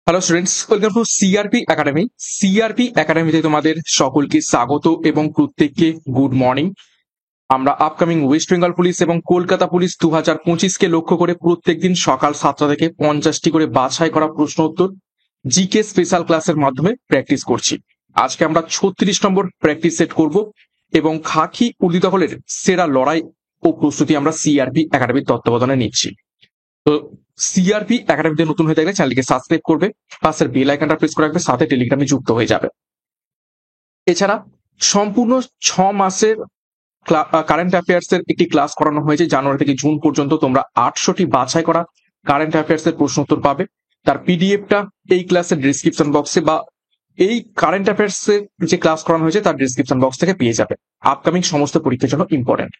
Hello students, welcome to CRP academy. CRP একাডেমিতে তোমাদের সকলকে স্বাগত এবং প্রত্যেককে গুড মর্নিং। আমরা আপকামিং ওয়েস্ট বেঙ্গল পুলিশ এবং কলকাতা পুলিশ 2025-কে লক্ষ্য করে প্রত্যেকদিন সকাল 7টা থেকে 50টি করে বাছাই করা প্রশ্ন উত্তর জিকে স্পেশাল ক্লাসের মাধ্যমে প্র্যাকটিস করছি। আজকে আমরা 36 নম্বর প্র্যাকটিস সেট করব এবং খাকি উর্দিত হলের সেরা লড়াই ও প্রস্তুতি আমরা সিআরপি একাডেমির তত্ত্বাবধানে নিচ্ছি। তো সিআরপি একাডেমিতে নতুন হয়ে থাকলে চ্যানেলকে সাবস্ক্রাইব করবে, পাশের বেল আইকনটা প্রেস করে রাখবে, সাথে টেলিগ্রামে যুক্ত হয়ে যাবে। এছাড়া সম্পূর্ণ 6 মাসের কারেন্ট অ্যাফেয়ার্স এর একটি ক্লাস করানো হয়েছে। জানুয়ারি থেকে জুন পর্যন্ত তোমরা 800টি বাছাই করা কারেন্ট অ্যাফেয়ার্স এর প্রশ্ন উত্তর পাবে। তার পিডিএফটা এই ক্লাসের ডিসক্রিপশন বক্সে বা এই কারেন্ট অ্যাফেয়ার্স এর যে ক্লাস করানো হয়েছে তার ডিসক্রিপশন বক্স থেকে পেয়ে যাবে। আপকামিং সমস্ত পরীক্ষার জন্য ইম্পর্টেন্ট।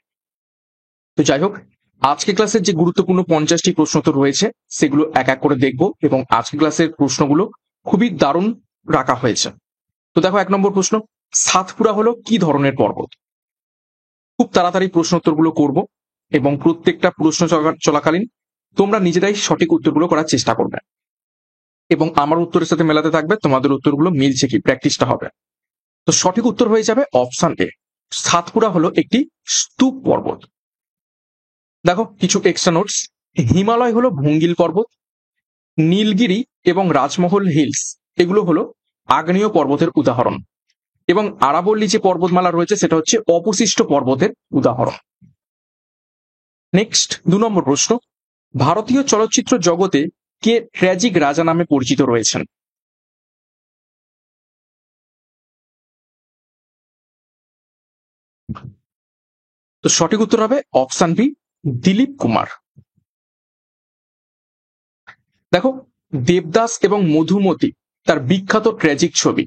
তো যাই হোক, আজকে ক্লাসের যে গুরুত্বপূর্ণ 50টি প্রশ্ন উত্তর রয়েছে সেগুলো এক এক করে দেখবো এবং আজকে ক্লাসের প্রশ্নগুলো খুবই দারুণ রাখা হয়েছে। তো দেখো, 1 নম্বর প্রশ্ন, সাতপুরা হলো কি ধরনের পর্বত? খুব তাড়াতাড়ি প্রশ্ন উত্তরগুলো করব এবং প্রত্যেকটা প্রশ্ন চলাকালীন তোমরা নিজেরাই সঠিক উত্তরগুলো করার চেষ্টা করবে এবং আমার উত্তরের সাথে মেলাতে থাকবে তোমাদের উত্তরগুলো মিলছে কি, প্র্যাকটিসটা হবে। তো সঠিক উত্তর হয়ে যাবে অপশন এ, সাতপুরা হলো একটি স্তূপ পর্বত। দেখো কিছু এক্সট্রা নোটস, হিমালয় হলো ভঙ্গিল পর্বত, নীলগিরি এবং রাজমহল হিলস এগুলো হলো আগ্নেয় পর্বতের উদাহরণ এবং আরাবল্লী যে পর্বতমালা রয়েছে সেটা হচ্ছে অবশিষ্ট পর্বতের উদাহরণ। নেক্সট 2 নম্বর প্রশ্ন, ভারতীয় চলচ্চিত্র জগতে কে ট্র্যাজিক রাজা নামে পরিচিত রয়েছেন? তো সঠিক উত্তর হবে অপশন বি, দিলীপ কুমার। দেখো, দেবদাস এবং মধুমতি তার বিখ্যাত ট্র্যাজিক ছবি।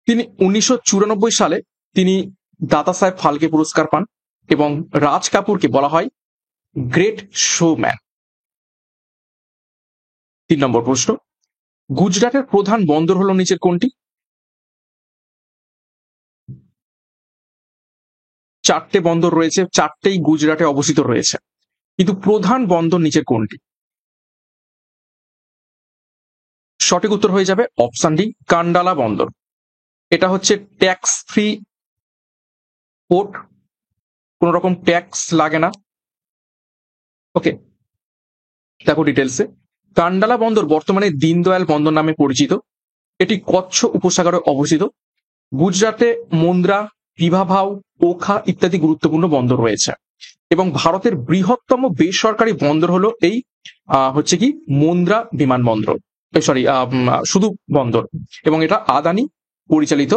তিনি 1994 সালে তিনি দাদা সাহেব ফালকে পুরস্কার পান এবং রাজ কাপুরকে বলা হয় গ্রেট শোম্যান। 3 নম্বর প্রশ্ন, গুজরাটের প্রধান বন্দর হলো নিচের কোনটি? 4টে বন্দর রয়েছে, 4টেই গুজরাটে অবস্থিত রয়েছে, কিন্তু প্রধান বন্দর নিচের কোনটি? সঠিক উত্তর হয়ে যাবে অপশন ডি, কান্ডালা বন্দর। এটা হচ্ছে ট্যাক্স ফ্রি পোর্ট, কোন রকম ট্যাক্স লাগে না। ওকে, দেখো ডিটেলসে, কান্ডালা বন্দর বর্তমানে দীনদয়াল বন্দর নামে পরিচিত। এটি কচ্ছ উপসাগরে অবস্থিত। গুজরাটে মুন্দ্রা, পিভাভাও, ওখা ইত্যাদি গুরুত্বপূর্ণ বন্দর রয়েছে এবং ভারতের বৃহত্তম বেসরকারি বন্দর হলো এই হচ্ছে কি মুন্দ্রা বিমানবন্দর, সরি শুধু বন্দর, এবং এটা আদানি পরিচালিত।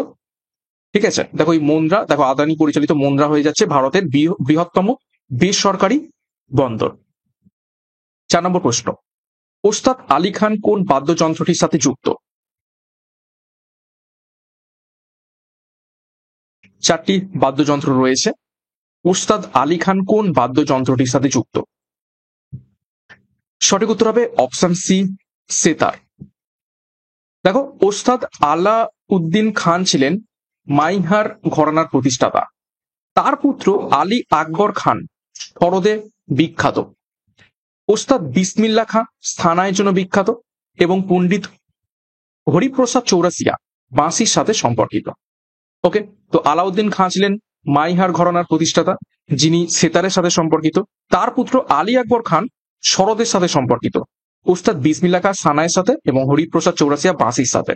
ঠিক আছে, দেখো এই মুন্দ্রা, দেখো আদানি পরিচালিত মুন্দ্রা হয়ে যাচ্ছে ভারতের বৃহত্তম বেসরকারি বন্দর। 4 নম্বর প্রশ্ন, ওস্তাদ আলী খান কোন বাদ্যযন্ত্রটির সাথে যুক্ত? 4টি বাদ্যযন্ত্র রয়েছে, ওস্তাদ আলী খান কোন বাদ্যযন্ত্রটির সাথে যুক্ত? সঠিক উত্তর হবে অপশন সি, সেতার। দেখো, ওস্তাদ আলা উদ্দিন খান ছিলেন মাইহার ঘরানার প্রতিষ্ঠাতা। তার পুত্র আলী আকবর খান সরোদে বিখ্যাত। ওস্তাদ বিসমিল্লা খাঁ স্থানায়ের জন্য বিখ্যাত এবং পণ্ডিত হরিপ্রসাদ চৌরাসিয়া বাঁশির সাথে সম্পর্কিত। ওকে, তো আলাউদ্দিন খাঁ ছিলেন মাইহার ঘরানার প্রতিষ্ঠাতা, যিনি সেতারের সাথে সম্পর্কিত। তার পুত্র আলী আকবর খান সরোদের সাথে সম্পর্কিত, ওস্তাদ বিসমিল্লা খাঁ সানায়ের সাথে এবং হরিপ্রসাদ চৌরাসিয়া বাঁশির সাথে।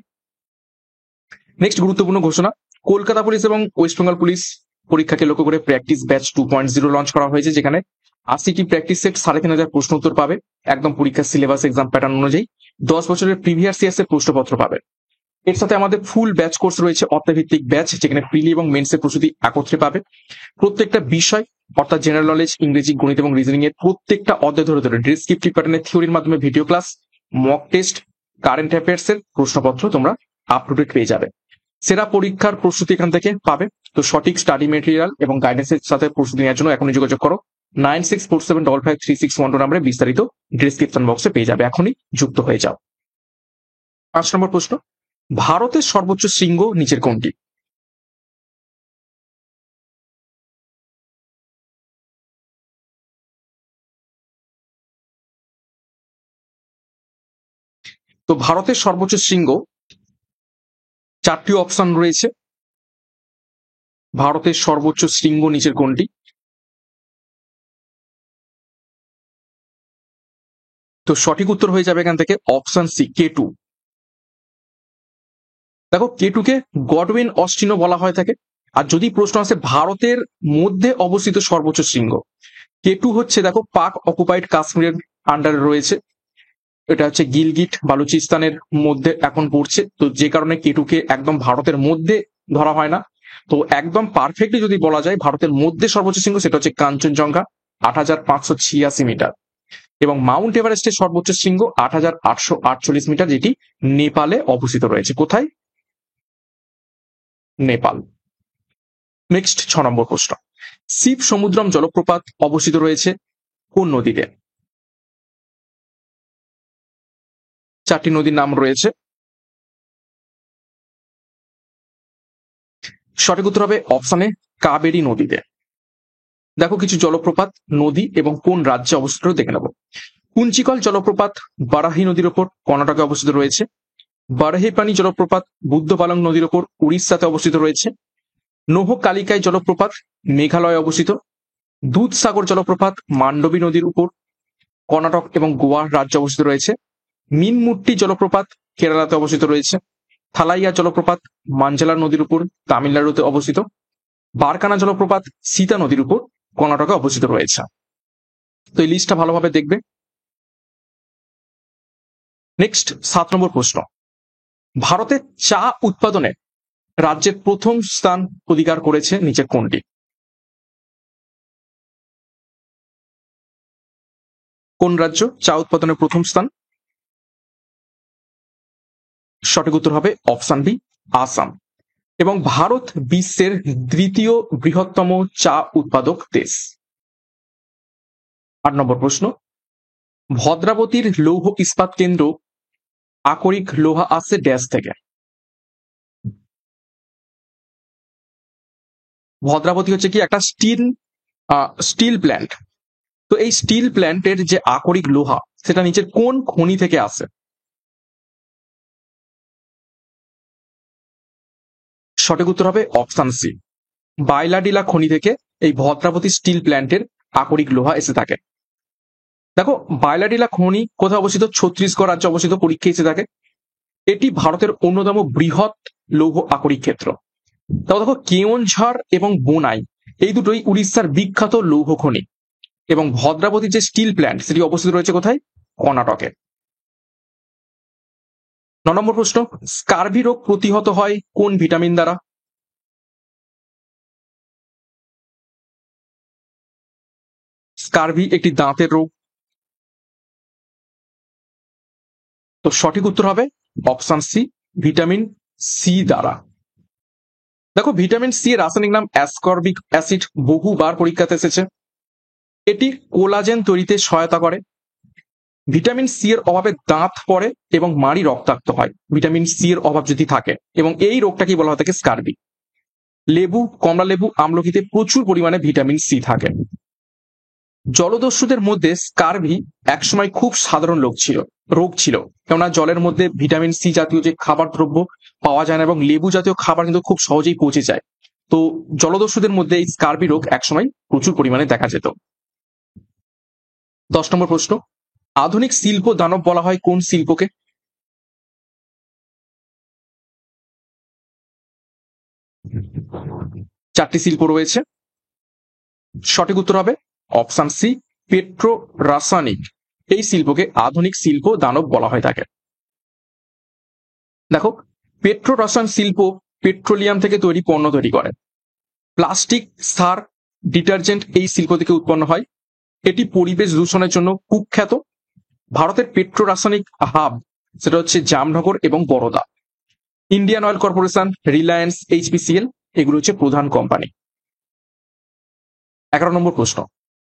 নেক্সট গুরুত্বপূর্ণ ঘোষণা, কলকাতা পুলিশ এবং ওয়েস্ট বেঙ্গল পুলিশ পরীক্ষাকে লক্ষ্য করে প্র্যাকটিস ব্যাচ 2.0 লঞ্চ করা হয়েছে, যেখানে 80টি প্র্যাকটিস সেট 3500 প্রশ্ন উত্তর পাবে একদম পরীক্ষার সিলেবাস এক্সাম প্যাটার্ন অনুযায়ী। 10 বছরের প্রিভিয়াস ইয়ার্স এর প্রশ্নপত্র পাবে। এর সাথে আমাদের ফুল ব্যাচ কোর্স রয়েছে, অর্থভিত্তিক ব্যাচ, যেখানে প্রিলি এবং মেন্সের প্রস্তুতি একত্রে পাবে। প্রত্যেকটা বিষয় অর্থাৎ জেনারেল নলেজ, ইংরেজি, গণিত এবং রিজনিং এর প্রত্যেকটা অধ্যায় ধরে ধরে ডেসক্রিপটিভ প্যাটার্নের থিওরির মাধ্যমে video class, mock test, current affairs এর প্রশ্নপত্র তোমরা আপ টু ডেট পেয়ে যাবে। সেরা পরীক্ষার প্রস্তুতি এখান থেকে পাবে। তো সঠিক স্টাডি মেটেরিয়াল এবং গাইডেন্সের সাথে প্রস্তুতি নেওয়ার জন্য এখনই যোগাযোগ করো। 9647553612 নাম্বারে বিস্তারিত ডিসক্রিপশন বক্সে পেয়ে যাবে। এখনই যুক্ত হয়ে যাও। 5 নম্বর প্রশ্ন, ভারতের সর্বোচ্চ শৃঙ্গ নিচের কোনটি? তো ভারতের সর্বোচ্চ শৃঙ্গ, চারটি অপশন রয়েছে। ভারতের সর্বোচ্চ শৃঙ্গ নিচের কোনটি? তো সঠিক উত্তর হয়ে যাবে এখান থেকে অপশন সি, K2। দেখো, K2 কে গডউইন অস্টিনও বলা হয় থাকে। আর যদি প্রশ্ন আসে ভারতের মধ্যে অবস্থিত সর্বোচ্চ শৃঙ্গ, K2 হচ্ছে, দেখো, পাক অকুপাইড কাশ্মীরের আন্ডারে রয়েছে। এটা হচ্ছে গিলগিট বালুচিস্তানের মধ্যে এখন পড়ছে, তো যে কারণে K2 কে একদম ভারতের মধ্যে ধরা হয় না। তো একদম পারফেক্টলি যদি বলা যায় ভারতের মধ্যে সর্বোচ্চ শৃঙ্গ, সেটা হচ্ছে কাঞ্চনজঙ্ঘা, ৮৫৮৬ মিটার। এবং মাউন্ট এভারেস্টের সর্বোচ্চ শৃঙ্গ ৮৮৪৮ মিটার, যেটি নেপালে অবস্থিত রয়েছে। কোথায়? নেপাল। নেক্সট ৬ নম্বর প্রশ্ন, শিব সমুদ্রম জলপ্রপাত অবস্থিত রয়েছে কোন নদীতে? চারটি নদীর নাম রয়েছে। সঠিক উত্তর হবে অপশনে কাবেরী নদীতে। দেখো, কিছু জলপ্রপাত, নদী এবং কোন রাজ্যে অবস্থিত দেখে নেব। কুঞ্চিকল জলপ্রপাত বারাহি নদীর ওপর কর্ণাটকে অবস্থিত রয়েছে। বারাহিপানি জলপ্রপাত বুদ্ধপালং নদীর ওপর উড়িষ্যাতে অবস্থিত রয়েছে। নোহকালিকাই জলপ্রপাত মেঘালয়ে অবস্থিত। দুধসাগর জলপ্রপাত মান্ডবী নদীর উপর কর্ণাটক এবং গোয়া রাজ্যে অবস্থিত রয়েছে। মিনমুট্টি জলপ্রপাত কেরালাতে অবস্থিত রয়েছে। থালাইয়া জলপ্রপাত মাঞ্জালা নদীর উপর তামিলনাড়ুতে অবস্থিত। বারকানা জলপ্রপাত সীতা নদীর উপর কর্ণাটকে অবস্থিত রয়েছে। তো এই লিস্টটা ভালোভাবে দেখবে। নেক্সট ৭ নম্বর প্রশ্ন, ভারতের চা উৎপাদনে রাজ্যের প্রথম স্থান অধিকার করেছে নিচের কোনটি? কোন রাজ্য চা উৎপাদনের প্রথম স্থান? সঠিক উত্তর হবে অপশন বি, আসাম। এবং ভারত বিশ্বের দ্বিতীয় বৃহত্তম চা উৎপাদক দেশ। ৮ নম্বর প্রশ্ন, ভদ্রাবতীর লৌহ ইস্পাত কেন্দ্র আকরিক লোহা আসছে ড্যাশ থেকে? ভদ্রাবতী হচ্ছে কি একটা স্টিল প্ল্যান্ট। তো এই স্টিল প্ল্যান্টের যে আকরিক লোহা, সেটা নিচের কোন খনি থেকে আসে? সঠিক উত্তর হবে অপশন সি, বাইলাডিলা খনি থেকে এই ভদ্রাবতী স্টিল প্ল্যান্টের আকরিক লোহা এসে থাকে। দেখো, বাইলাডিলা খনি কোথায় অবস্থিত? ছত্তিশগড় রাজ্যে অবস্থিত। পরীক্ষা এসে থাকে। এটি ভারতের অন্যতম বৃহৎ লৌহ আকরিক ক্ষেত্র। তাও দেখো, কেওনঝাড় এবং বোনাই এই দুটোই উড়িষ্যার বিখ্যাত লৌহ খনি। এবং ভদ্রাবতী যে স্টিল প্ল্যান্ট, সেটি অবস্থিত রয়েছে কোথায়? কর্ণাটকে। ৯ নম্বর প্রশ্ন, স্কারভি রোগ প্রতিহত হয় কোন ভিটামিন দ্বারা? স্কারভি একটি দাঁতের রোগ। তো সঠিক উত্তর হবে অপশন সি, ভিটামিন সি দ্বারা। দেখো, ভিটামিন সি এর রাসায়নিক নাম অ্যাসকর্বিক অ্যাসিড, বহুবার পরীক্ষাতে এসেছে। এটি কোলাজেন তৈরিতে সহায়তা করে। ভিটামিন সি এর অভাবে দাঁত পড়ে এবং মাড়ি রক্তাক্ত হয়, ভিটামিন সি এর অভাব যদি থাকে। এবং এই রোগটাকে বলা হয় থাকে স্কারবি। লেবু, কমলা লেবু, আমলকিতে প্রচুর পরিমাণে ভিটামিন সি থাকে। জলদস্যুদের মধ্যে স্কারভি একসময় খুব সাধারণ রোগ ছিল, কেননা জলের মধ্যে ভিটামিন সি জাতীয় যে খাবার দ্রব্য পাওয়া যায় না, এবং লেবু জাতীয় খাবার কিন্তু খুব সহজেই পৌঁছে যায়। তো জলদস্যুদের মধ্যে এই স্কারভি রোগ একসময় প্রচুর পরিমাণে দেখা যেত। ১০ নম্বর প্রশ্ন, আধুনিক শিল্প দানব বলা হয় কোন শিল্পকে? চারটি শিল্প রয়েছে। সঠিক উত্তর হবে অপশন সি, পেট্রো রাসায়নিক। এই শিল্পকে আধুনিক শিল্প দানব বলা হয় থাকে। দেখো, পেট্রো রসায়ন শিল্প পেট্রোলিয়াম থেকে তৈরি পণ্য তৈরি করে। প্লাস্টিক, সার, ডিটারজেন্ট এই শিল্প থেকে উৎপন্ন হয়। এটি পরিবেশ দূষণের জন্য কুখ্যাত। ভারতের পেট্রো রাসায়নিক হাব, সেটা হচ্ছে জামনগর এবং Baroda. Indian oil corporation, Reliance, HPCL এগুলো হচ্ছে প্রধান কোম্পানি। ১১ নম্বর প্রশ্ন,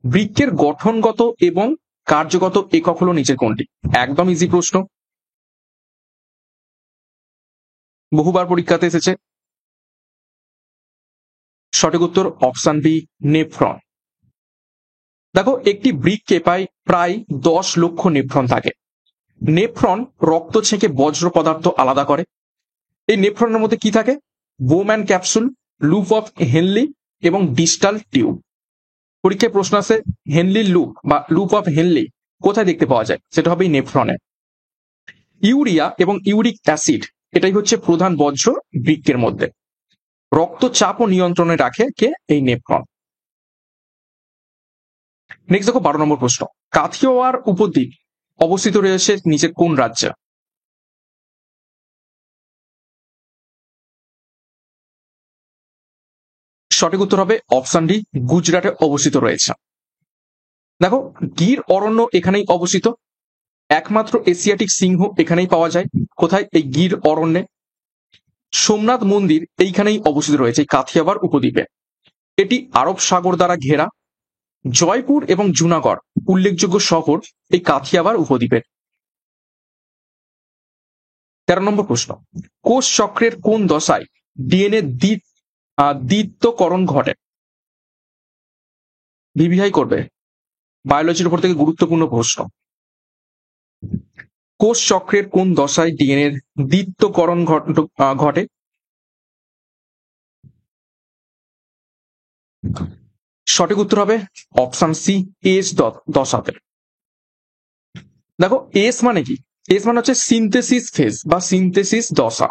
বৃক্ষের গঠনগত এবং কার্যগত একক হলো নিচের কোনটি? একদম ইজি প্রশ্ন, বহুবার পরীক্ষাতে এসেছে। সঠিক উত্তর অপশন বি, নেফ্রন। দেখো, একটি বৃক্ষে প্রায় ১০ লক্ষ নেফ্রন থাকে। নেফ্রন রক্ত ছেঁকে বজ্র পদার্থ আলাদা করে। এই নেফ্রনের মধ্যে কি থাকে? বোম্যান ক্যাপসুল, লুপ অফ হেনলি এবং ডিস্টাল টিউব। পরীক্ষায় প্রশ্ন আছে হেনলি লুপ বা লুপ অফ হেনলি কোথায় দেখতে পাওয়া যায়? সেটা হবে এই নেফ্রনে। ইউরিয়া এবং ইউরিক অ্যাসিড এটাই হচ্ছে প্রধান বজ্র বৃক্কের মধ্যে। রক্তচাপ ও নিয়ন্ত্রণে রাখে কে? এই নেফ্রন। নেক্সট দেখো 12 নম্বর প্রশ্ন, কাথিয়াওয়াড় উপদ্বীপ অবস্থিত রয়েছে নিচের কোন রাজ্যে? সঠিক উত্তর হবে অপশন ডি, গুজরাটে অবস্থিত রয়েছে। দেখো গির অরণ্য এখানেই অবস্থিত। একমাত্র এশিয়াটিক সিংহ এখানেই পাওয়া যায়। কোথায়? এই গির অরণ্যে। সোমনাথ মন্দির এইখানেই অবস্থিত রয়েছে কাথিয়াওয়াড় উপদ্বীপে। এটি আরব সাগর দ্বারা ঘেরা। জয়পুর এবং জুনাগড় উল্লেখযোগ্য শহর এই কাথিয়াওয়াড় উপদ্বীপের। 13 নম্বর প্রশ্ন, কোষ চক্রের কোন দশায় ডিএনএ দ্বিত্বকরণ ঘটে? ভিভিআই করবে, বায়োলজির উপর থেকে গুরুত্বপূর্ণ প্রশ্ন। কোষ চক্রের কোন দশায় ডিএনএ দ্বিত্বকরণ ঘটে? সঠিক উত্তর হবে অপশন সি, এস দশাতে। দেখো এস মানে কি? এস মানে হচ্ছে সিনথেসিস ফেজ বা সিনথেসিস দশা।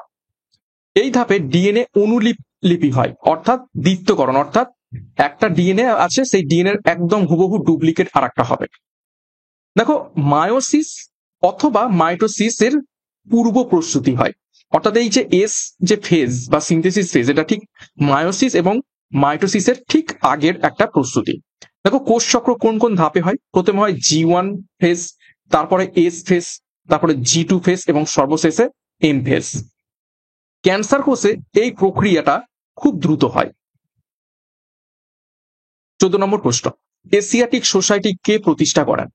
এই ধাপে ডিএনএ অনুলিপি হয়, অর্থাৎ দ্বিত্বকরণ, অর্থাৎ একটা ডিএনএ আছে, সেই ডিএনএ একদম হুবহু ডুপ্লিকেট আর একটা হবে। দেখো মায়োসিস অথবা মাইটোসিস এর পূর্ব প্রস্তুতি হয়, অর্থাৎ এই যে এস যে ফেজ বা সিনথেসিস ফেজ, এটা ঠিক মায়োসিস এবং মাইটোসিসের ঠিক আগের একটা প্রস্তুতি। দেখো কোষ চক্র কোন কোন ধাপে হয়? প্রথমে হয় G1 ফেজ, তারপরে এস ফেজ, তারপরে G2 ফেজ এবং সর্বশেষে এম ফেজ। ক্যান্সার কোষে এই প্রক্রিয়াটা খুব দ্রুত হয়। 14 নম্বর প্রশ্ন, এশিয়াটিক সোসাইটি কে প্রতিষ্ঠা করেন?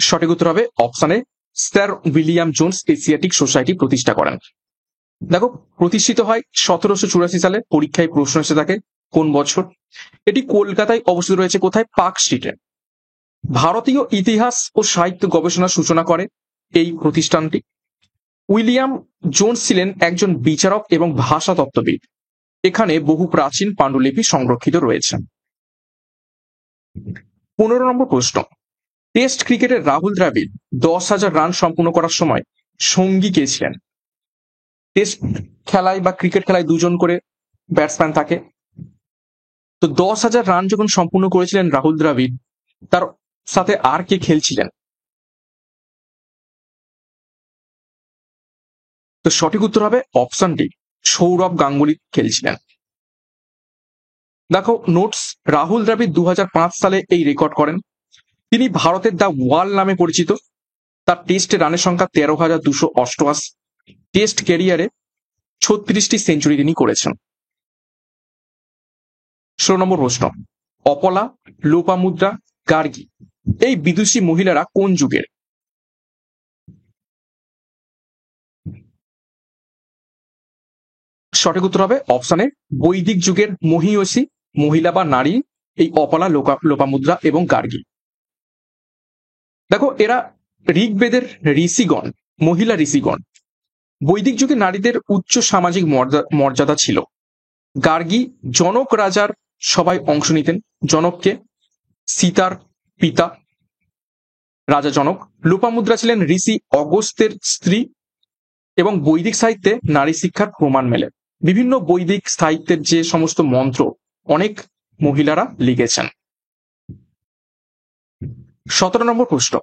সঠিক উত্তর হবে অপশনে sir William Jones Asiatic society প্রতিষ্ঠা করেন। দেখো প্রতিষ্ঠিত হয় 1784 সালে। পরীক্ষায় প্রশ্ন এসে থাকে কোন বছর? এটি কলকাতায় অবস্থিত রয়েছে। কোথায়? পার্ক স্ট্রিটে। ভারতীয় ইতিহাস ও সাহিত্য গবেষণার সূচনা করে এই প্রতিষ্ঠানটি। উইলিয়াম জোন্স ছিলেন একজন বিচারক এবং ভাষাতত্ত্ববিদ। এখানে বহু প্রাচীন পাণ্ডুলিপি সংরক্ষিত রয়েছে। 15 নম্বর প্রশ্ন, টেস্ট ক্রিকেটে রাহুল দ্রাবিড় 10,000 রান সম্পূর্ণ করার সময় সঙ্গী কে ছিলেন? টেস্ট খেলায় বা ক্রিকেট খেলায় দুজন করে ব্যাটসম্যান থাকে, তো 10,000 রান যখন সম্পূর্ণ করেছিলেন রাহুল দ্রাবিড়, তার সাথে আর কে খেলছিলেন? তো সঠিক উত্তর হবে অপশন ডি, সৌরভ গাঙ্গুলি খেলছিলেন। দেখো নোটস, রাহুল দ্রাবিড় 2005 সালে এই রেকর্ড করেন। তিনি ভারতের দ্য ওয়াল নামে পরিচিত। তার টেস্টে রানের সংখ্যা 13,288। টেস্ট ক্যারিয়ারে 36টি সেঞ্চুরি তিনি করেছেন। 16 নম্বর প্রশ্ন, অপলা, লোপামুদ্রা, গার্গী এই বিদুষী মহিলারা কোন যুগের? সঠিক উত্তর হবে অপশনে বৈদিক যুগের মহীয়সী মহিলা বা নারী এই অপলা, লোপামুদ্রা এবং গার্গী। দেখো এরা ঋগ্বেদের ঋষিগণ, মহিলা ঋষিগণ। বৈদিক যুগে নারীদের উচ্চ সামাজিক মর্যাদা ছিল। গার্গী জনক রাজার সবাই অংশ নিতেন। জনককে? সীতার পিতা রাজা জনক। লোপামুদ্রা ছিলেন ঋষি অগস্ত্যের স্ত্রী এবং বৈদিক সাহিত্যে নারী শিক্ষার প্রমাণ মেলে। বিভিন্ন বৈদিক সাহিত্যের যে সমস্ত মন্ত্র অনেক মহিলারা লিখেছেন। 17 নম্বর প্রশ্ন,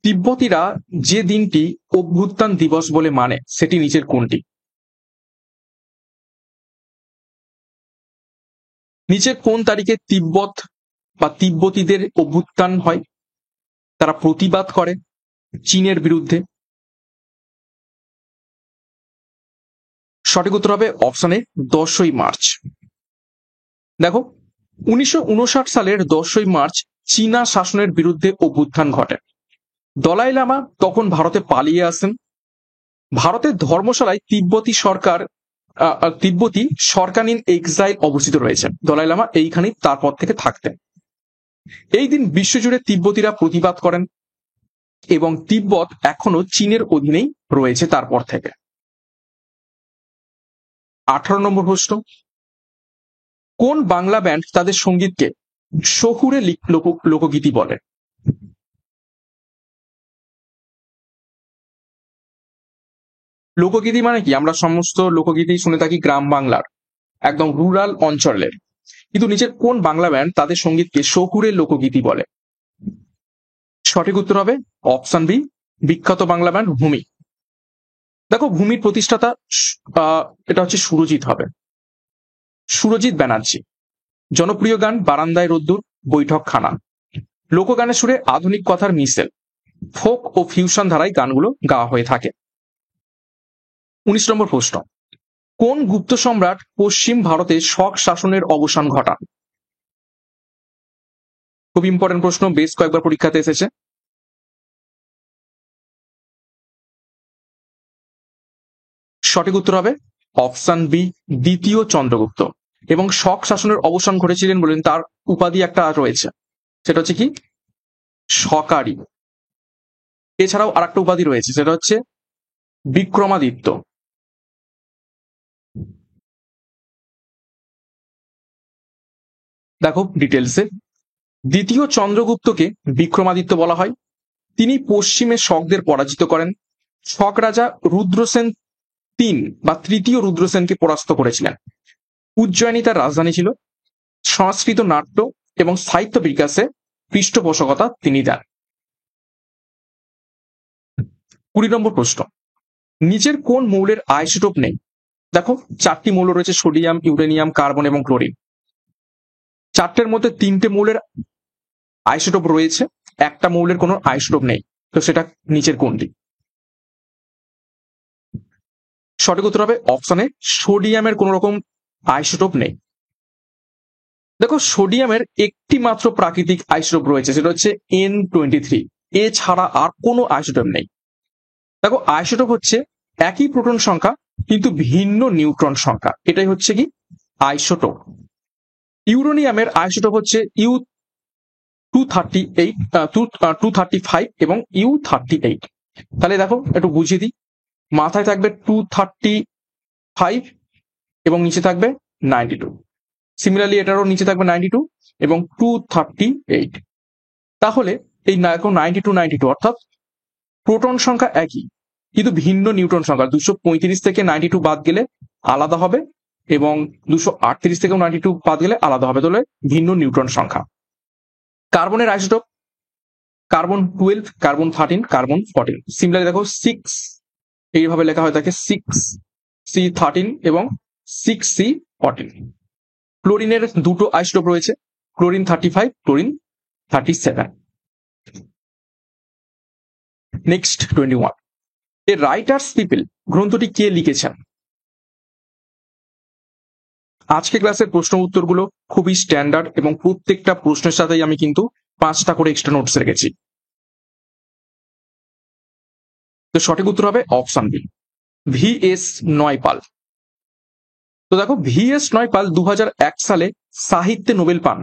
তিব্বতীরা যে দিনটি অভ্যুত্থান দিবস বলে মানে সেটি নিচের কোনটি? নিচের কোন তারিখে তিব্বত বা তিব্বতীদের অভ্যুত্থান হয়, তারা প্রতিবাদ করে চীনের বিরুদ্ধে? সঠিক উত্তর হবে অপশনে 10ই মার্চ। দেখো 1959 সালের 10ই মার্চ চীনা শাসনের বিরুদ্ধে অভ্যুত্থান ঘটে। দলাই লামা তখন ভারতে পালিয়ে আসেন। ভারতের ধর্মশালায় তিব্বতী সরকার তিব্বতী সরকার ইন এক্সাইল অবস্থিত রয়েছে। দলাই লামা এইখানেই তারপর থেকে থাকতেন। এই দিন বিশ্বজুড়ে তিব্বতীরা প্রতিবাদ করেন এবং তিব্বত এখনো চীনের অধীনেই রয়েছে তারপর থেকে। 18 নম্বর প্রশ্ন, কোন বাংলা ব্যান্ড তাদের সঙ্গীতকে শহুরে লোকগীতি বলে? লোকগীতি মানে কি? আমরা সমস্ত লোকগীতি শুনে থাকি গ্রাম বাংলার, একদম রুরাল অঞ্চলের, কিন্তু নিচের কোন বাংলা ব্যান্ড তাদের সঙ্গীতকে শহুরে লোকগীতি বলে? সঠিক উত্তর হবে অপশন বি, বিখ্যাত বাংলা ব্যান্ড ভূমি। দেখো, ভূমির প্রতিষ্ঠাতা এটা হচ্ছে সুরজিৎ হবে, সুরজিৎ ব্যানার্জি। জনপ্রিয় গান বারান্দায় রোদ্দুর, বৈঠকখানা। লোকগানের সুরে আধুনিক কথার মিশেল, ফোক ও ফিউশন ধারায় গানগুলো গাওয়া হয়ে থাকে। 19 নম্বর প্রশ্ন, কোন গুপ্ত সম্রাট পশ্চিম ভারতে শক শাসনের অবসান ঘটান? খুব ইম্পর্টেন্ট প্রশ্ন, বেশ কয়েকবার পরীক্ষাতে এসেছে। সঠিক উত্তর হবে অপশন বি, দ্বিতীয় চন্দ্রগুপ্ত। এবং শক শাসনের অবসান ঘটেছিলেন বলেন তার উপাধি একটা রয়েছে, সেটা হচ্ছে কি শকারি। এছাড়াও আর একটা উপাধি রয়েছে, সেটা হচ্ছে বিক্রমাদিত্য। দেখো ডিটেলসে, দ্বিতীয় চন্দ্রগুপ্তকে বিক্রমাদিত্য বলা হয়। তিনি পশ্চিমে শকদের পরাজিত করেন। শক রাজা রুদ্রসেন তিন বা তৃতীয় রুদ্রসেনকে পরাস্ত করেছিলেন। উজ্জয়িনী তার রাজধানী ছিল। সংস্কৃত নাট্য এবং সাহিত্য বিকাশে পৃষ্ঠপোষকতা তিনি দেন। 20 নম্বর প্রশ্ন, নিচের কোন মৌলের আইসোটোপ নেই? দেখো, 4টি মৌল রয়েছে, সোডিয়াম, ইউরেনিয়াম, কার্বন এবং ক্লোরিন। 4টের মধ্যে 3টে মৌলের আইসোটোপ রয়েছে, একটা মৌলের কোনো আইসোটোপ নেই। তো সেটা নিচের কোনটি? সঠিক উত্তর হবে অপশনে সোডিয়ামের কোন রকম আইসোটোপ নেই। দেখো, সোডিয়ামের একটি মাত্র প্রাকৃতিক আইসোটোপ রয়েছে, সেটা হচ্ছে N23। এছাড়া আর কোনো আইসোটোপ নেই। দেখো, আইসোটোপ হচ্ছে একই প্রোটন সংখ্যা কিন্তু ভিন্ন নিউট্রন সংখ্যা, এটাই হচ্ছে কি আইসোটোপ। ইউরেনিয়ামের আইসোটোপ হচ্ছে U238, 235 এবং U38। তাহলে দেখো একটু বুঝিয়ে দিই, মাথায় থাকবে 235 এবং নিচে থাকবে 92। সিমিলারলি এটারও নিচে থাকবে 92 এবং 238। তাহলে এই 92 অর্থাৎ প্রোটন সংখ্যা একই কিন্তু ভিন্ন নিউট্রন সংখ্যা। 235 থেকে 92 বাদ গেলে আলাদা হবে এবং 238 থেকেও 92 বাদ গেলে আলাদা হবে, তাহলে ভিন্ন নিউট্রন সংখ্যা। কার্বনের isotope carbon 12, carbon 13, carbon 14। Similarly দেখো 6 এইভাবে লেখা হয়ে থাকে, 6C13 এবং 6C14। ক্লোরিনের দুটো আইসোটোপ রয়েছে, ক্লোরিন 35, ক্লোরিন 37। নেক্সট 21, এ রাইটার্স পিপল গ্রন্থটি কে লিখেছেন? আজকে ক্লাসের প্রশ্ন উত্তরগুলো খুবই স্ট্যান্ডার্ড এবং প্রত্যেকটা প্রশ্নের সাথেই আমি কিন্তু 5টা করে এক্সট্রা নোটস রেখেছি। তো সঠিক উত্তর হবে অপশন বি, VS নয়পাল। তো দেখো, VS নয়পাল 2001 সালে সাহিত্যে নোবেল পান।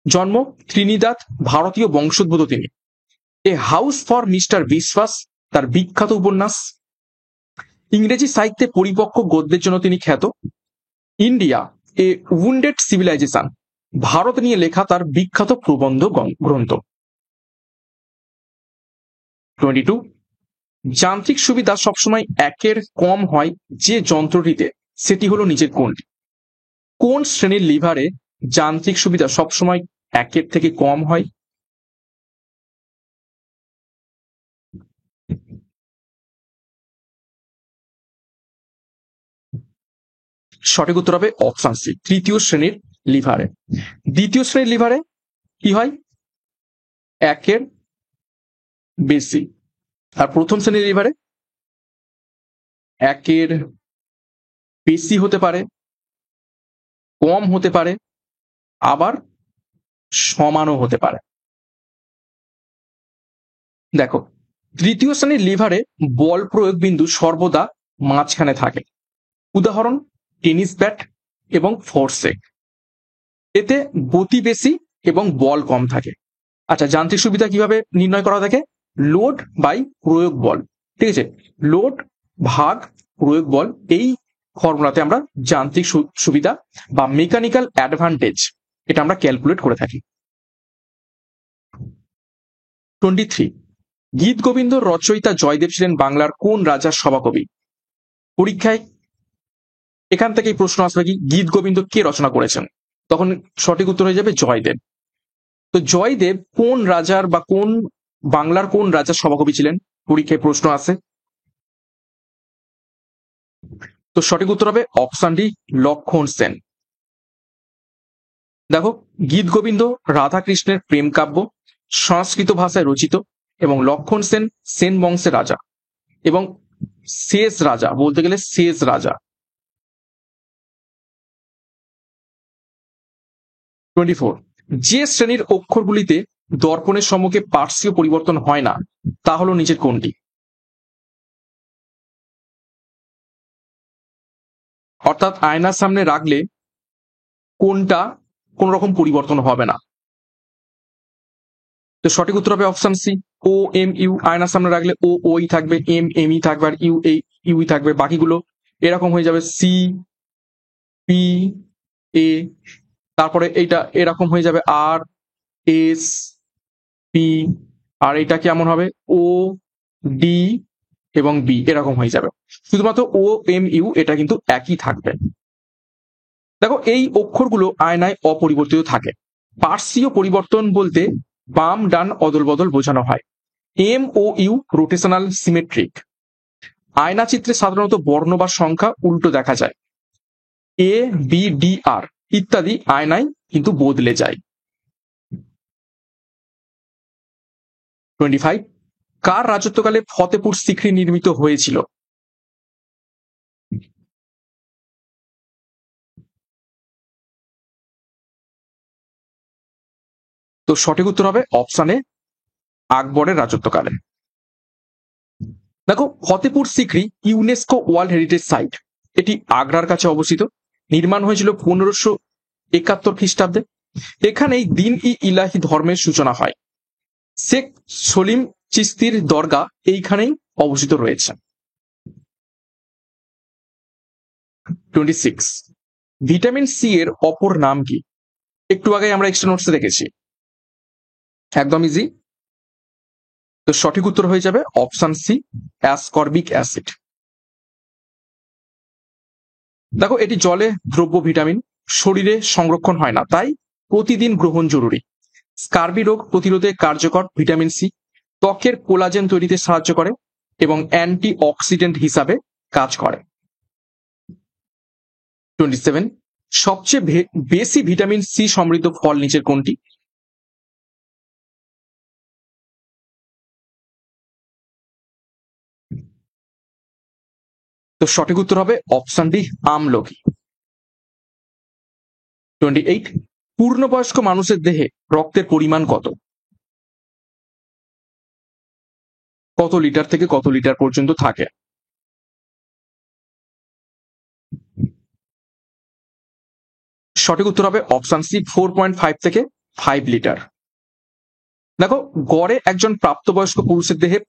জন্ম ত্রিনিদাদ, ভারতীয় বংশোদ্ভূত তিনি। এ হাউস ফর মিস্টার বিশ্বাস তার বিখ্যাত উপন্যাস। ইংরেজি সাহিত্যে পরিপক্ক গদ্যের জন্য তিনি খ্যাত। ইন্ডিয়া এ উইন্ডেড সিভিলাইজেশন ভারত নিয়ে লেখা তার বিখ্যাত প্রবন্ধ গ্রন্থ। 22, যান্ত্রিক সুবিধা সবসময় একের কম হয় যে যন্ত্রটিতে, সেটি হলো নিচের কোনটি? কোন শ্রেণীর লিভারে যান্ত্রিক সুবিধা সবসময় একের থেকে কম হয়? সঠিক উত্তর হবে অপশন সি, তৃতীয় শ্রেণীর লিভারে। দ্বিতীয় শ্রেণীর লিভারে কি হয়? একের বেশি। আর প্রথম শ্রেণীর লিভারে একের বেশি হতে পারে, কম হতে পারে, আবার সমানও হতে পারে। দেখো, তৃতীয় শ্রেণীর লিভারে বল প্রয়োগ বিন্দু সর্বদা মাঝখানে থাকে। উদাহরণ টেনিস ব্যাট এবং ফোরসেক। এতে গতি বেশি এবং বল কম থাকে। আচ্ছা, যান্ত্রিক সুবিধা কিভাবে নির্ণয় করা থাকে? লোড বাই প্রয়োগ বল। ঠিক আছে, লোড ভাগ প্রয়োগ বল, এই ফর্মুলাতে আমরা যান্ত্রিক সুবিধা বা মেকানিক্যাল অ্যাডভান্টেজ এটা আমরা ক্যালকুলেট করে থাকি। 23, গীত গোবিন্দ রচয়িতা জয়দেব ছিলেন বাংলার কোন রাজার সভাকবি? পরীক্ষায় এখান থেকেই প্রশ্ন আসবে কি গীত গোবিন্দ কে রচনা করেছেন, তখন সঠিক উত্তর হয়ে যাবে জয়দেব। তো জয়দেব কোন রাজার বা কোন বাংলার কোন রাজার সভাকবি ছিলেন? পরীক্ষায় প্রশ্ন আসে। তো সঠিক উত্তর হবে অপশন ডি, লক্ষণ সেন। দেখো, গীত গোবিন্দ রাধাকৃষ্ণের প্রেম কাব্য, সংস্কৃত ভাষায় রচিত, এবং লক্ষণ সেন সেন বংশের রাজা এবং শেষ রাজা, বলতে গেলে শেষ রাজা। 24, যে শ্রেণীর অক্ষরগুলিতে দর্পণের সম্মুখে পার্শ্বীয় পরিবর্তন হয় না তা হলো নিচের কোনটি? অর্থাৎ আয়নার সামনে রাখলে কোনটা কোন রকম পরিবর্তন হবে না? তো সঠিক উত্তর হবে অপশন সি, ও এম ইউ। আয়নার সামনে রাখলে ও ওই থাকবে, এম এম ই থাকবে, আর ইউ এই ইউই থাকবে, বাকিগুলো এরকম হয়ে যাবে সি পি এ, তারপরে এইটা এরকম হয়ে যাবে আর এস পি, আর এটা কেমন হবে ও ডি এবং বি, এরকম হয়ে যাবে। শুধুমাত্র ও এম ইউ এটা কিন্তু একই থাকবে। দেখো, এই অক্ষরগুলো আয়নায় অপরিবর্তিত থাকে। পার্শ্বীয় পরিবর্তন বলতে বাম ডান অদল বদল বোঝানো হয়। এম ও ইউ রোটেশনাল সিমেট্রিক। আয়না চিত্রে সাধারণত বর্ণ বা সংখ্যা উল্টো দেখা যায়। এ বি ডি আর ইত্যাদি আয়নায় কিন্তু বদলে যায়। 25, কার রাজত্বকালে ফতেপুর সিক্রি নির্মিত হয়েছিল? তো সঠিক উত্তর হবে অপশানে আকবরের রাজত্বকালে। দেখো, Fatehpur Sikri UNESCO world heritage site, এটি আগ্রার কাছে অবস্থিত। নির্মাণ হয়েছিল 1571 খ্রিস্টাব্দে। এখানেই দিন ই ইলাহি ধর্মের সূচনা হয়। শেখ সলিম চিস্তির দরগা এইখানেই অবস্থিত রয়েছে। 26, ভিটামিন সি এর অপর নাম কি? একটু আগে আমরা এক্সট্রা নোটসে দেখেছি, একদম ইজি। তো সঠিক উত্তর হয়ে যাবে অপশন সি, অ্যাসকর্বিক অ্যাসিড। দেখো, এটি জলে দ্রব্য ভিটামিন, শরীরে সংরক্ষণ হয় না, তাই প্রতিদিন গ্রহণ জরুরি। স্কার্বি রোগ প্রতিরোধে কার্যকর ভিটামিন সি, ত্বকের কোলাজেন তৈরিতে সাহায্য করে এবং অ্যান্টি অক্সিডেন্ট হিসাবে কাজ করে। 27, সবচেয়ে বেশি ভিটামিন সি সমৃদ্ধ ফল নিচের কোনটি? তো সঠিক উত্তর হবে অপশন ডি, আমলকি। 28, পূর্ণবয়স্ক মানুষের দেহে রক্তের পরিমাণ কত? কত লিটার থেকে কত লিটার পর্যন্ত থাকে? সঠিক উত্তর হবে অপশন সি, 4.5 থেকে 5 লিটার। দেখো, গড়ে একজন প্রাপ্তবয়স্ক পুরুষের দেহে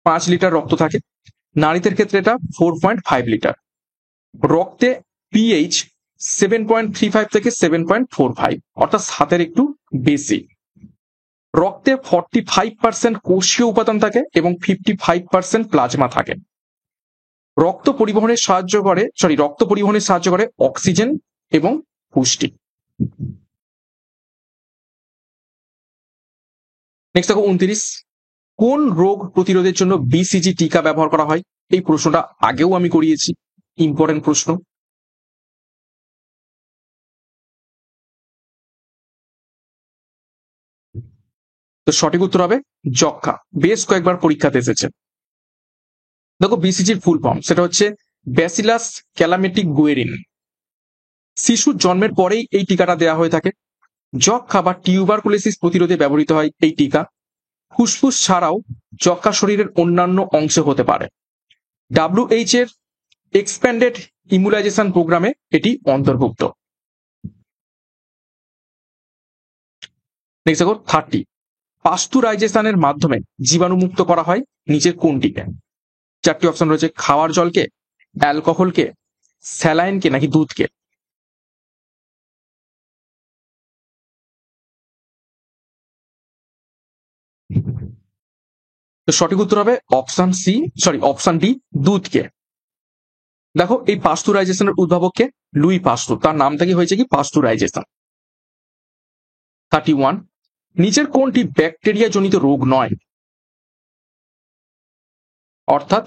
5 লিটার রক্ত থাকে, নারীদের ক্ষেত্রে এটা 4.5 লিটার। রক্তে পিএইচ 7.35 থেকে 7.45, অর্থাৎ 7-এর একটু বেশি। রক্তে 45% কোষীয় উপাদান থাকে এবং 55% প্লাজমা থাকে। রক্ত পরিবহনে সাহায্য করে অক্সিজেন এবং পুষ্টি। নেক্সট দেখো 29, কোন রোগ প্রতিরোধের জন্য বিসিজি টিকা ব্যবহার করা হয়? এই প্রশ্নটা আগেও আমি করিয়েছি, ইম্পর্টেন্ট প্রশ্ন। তো সঠিক উত্তর হবে যক্ষা, বেশ কয়েকবার পরীক্ষাতে এসেছে। দেখো, বিসিজির ফুল ফর্ম সেটা হচ্ছে ব্যাসিলাস ক্যালামেটিক গুয়েরিন। শিশুর জন্মের পরেই এই টিকাটা দেওয়া হয়ে থাকে। যক্ষা বা টিউবারকুলোসিস প্রতিরোধে ব্যবহৃত হয় এই টিকা। ফুসফুস ছাড়াও যক্ষা শরীরের অন্যান্য অংশে হতে পারে। WHO এর এক্সপ্যান্ডেড ইমিউনাইজেশন প্রোগ্রামে এটি অন্তর্ভুক্ত। নেক্সট দেখো 30, পাস্তুরাইজেশনের মাধ্যমে জীবাণুমুক্ত করা হয় নিচের কোনটিকে? চারটি অপশন রয়েছে, খাওয়ার জলকে, অ্যালকোহলকে, স্যালাইনকে নাকি দুধকে? তো সঠিক উত্তর হবে অপশন ডি, দুধকে। দেখো এই পাস্তুরাইজেশনের উদ্ভাবককে লুই পাস্তুর, তার নাম থেকে হয়েছে কি পাস্তুরাইজেশন। 31, নিচের কোনটি ব্যাকটেরিয়া জনিত রোগ নয়? অর্থাৎ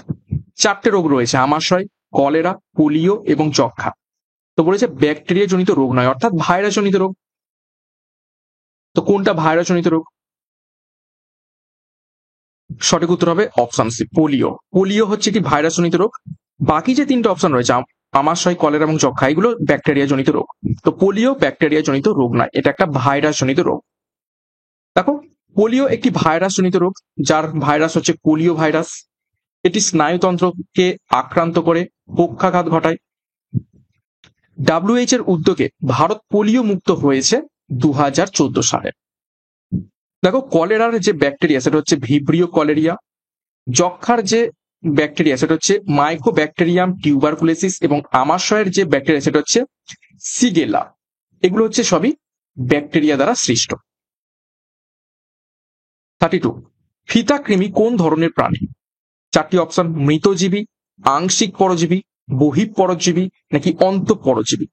চারটে রোগ রয়েছে, আমাশয়, কলেরা, পোলিও এবং যক্ষ্মা। তো বলেছে ব্যাকটেরিয়া জনিত রোগ নয়, অর্থাৎ ভাইরাস জনিত রোগ। তো কোনটা ভাইরাস জনিত রোগ? সঠিক উত্তর হবে অপশন সি, পোলিও। পোলিও হচ্ছে কি ভাইরাস জনিত রোগ। বাকি যে তিনটে অপশন রয়েছে আমাশয়, কলেরা এবং যক্ষ্মা, এগুলো ব্যাকটেরিয়া জনিত রোগ। তো পোলিও ব্যাকটেরিয়া জনিত রোগ নয়, এটা একটা ভাইরাস জনিত রোগ। দেখো পোলিও একটি ভাইরাস জনিত রোগ, যার ভাইরাস হচ্ছে পোলিও ভাইরাস। এটি স্নায়ুতন্ত্রকে আক্রান্ত করে পক্ষাঘাত ঘটায়। WHO এর উদ্যোগে ভারত পোলিও মুক্ত হয়েছে 2014 সালে। দেখো কলেরার যে ব্যাকটেরিয়া সেটা হচ্ছে ভিব্রিও কলেরিয়া। যক্ষ্মার যে ব্যাকটেরিয়া সেটা হচ্ছে মাইকোব্যাকটেরিয়াম টিউবারকুলোসিস, এবং আমাশয়ের যে ব্যাকটেরিয়া সেটা হচ্ছে সিগেলা। এগুলো হচ্ছে সবই ব্যাকটেরিয়া দ্বারা সৃষ্ট। 32, ফিতাকৃমি কোন ধরনের প্রাণী? চারটি অপশন, মৃতজীবী, আংশিক পরজীবী, বহিঃপরজীবী নাকি অন্তঃপরজীবী?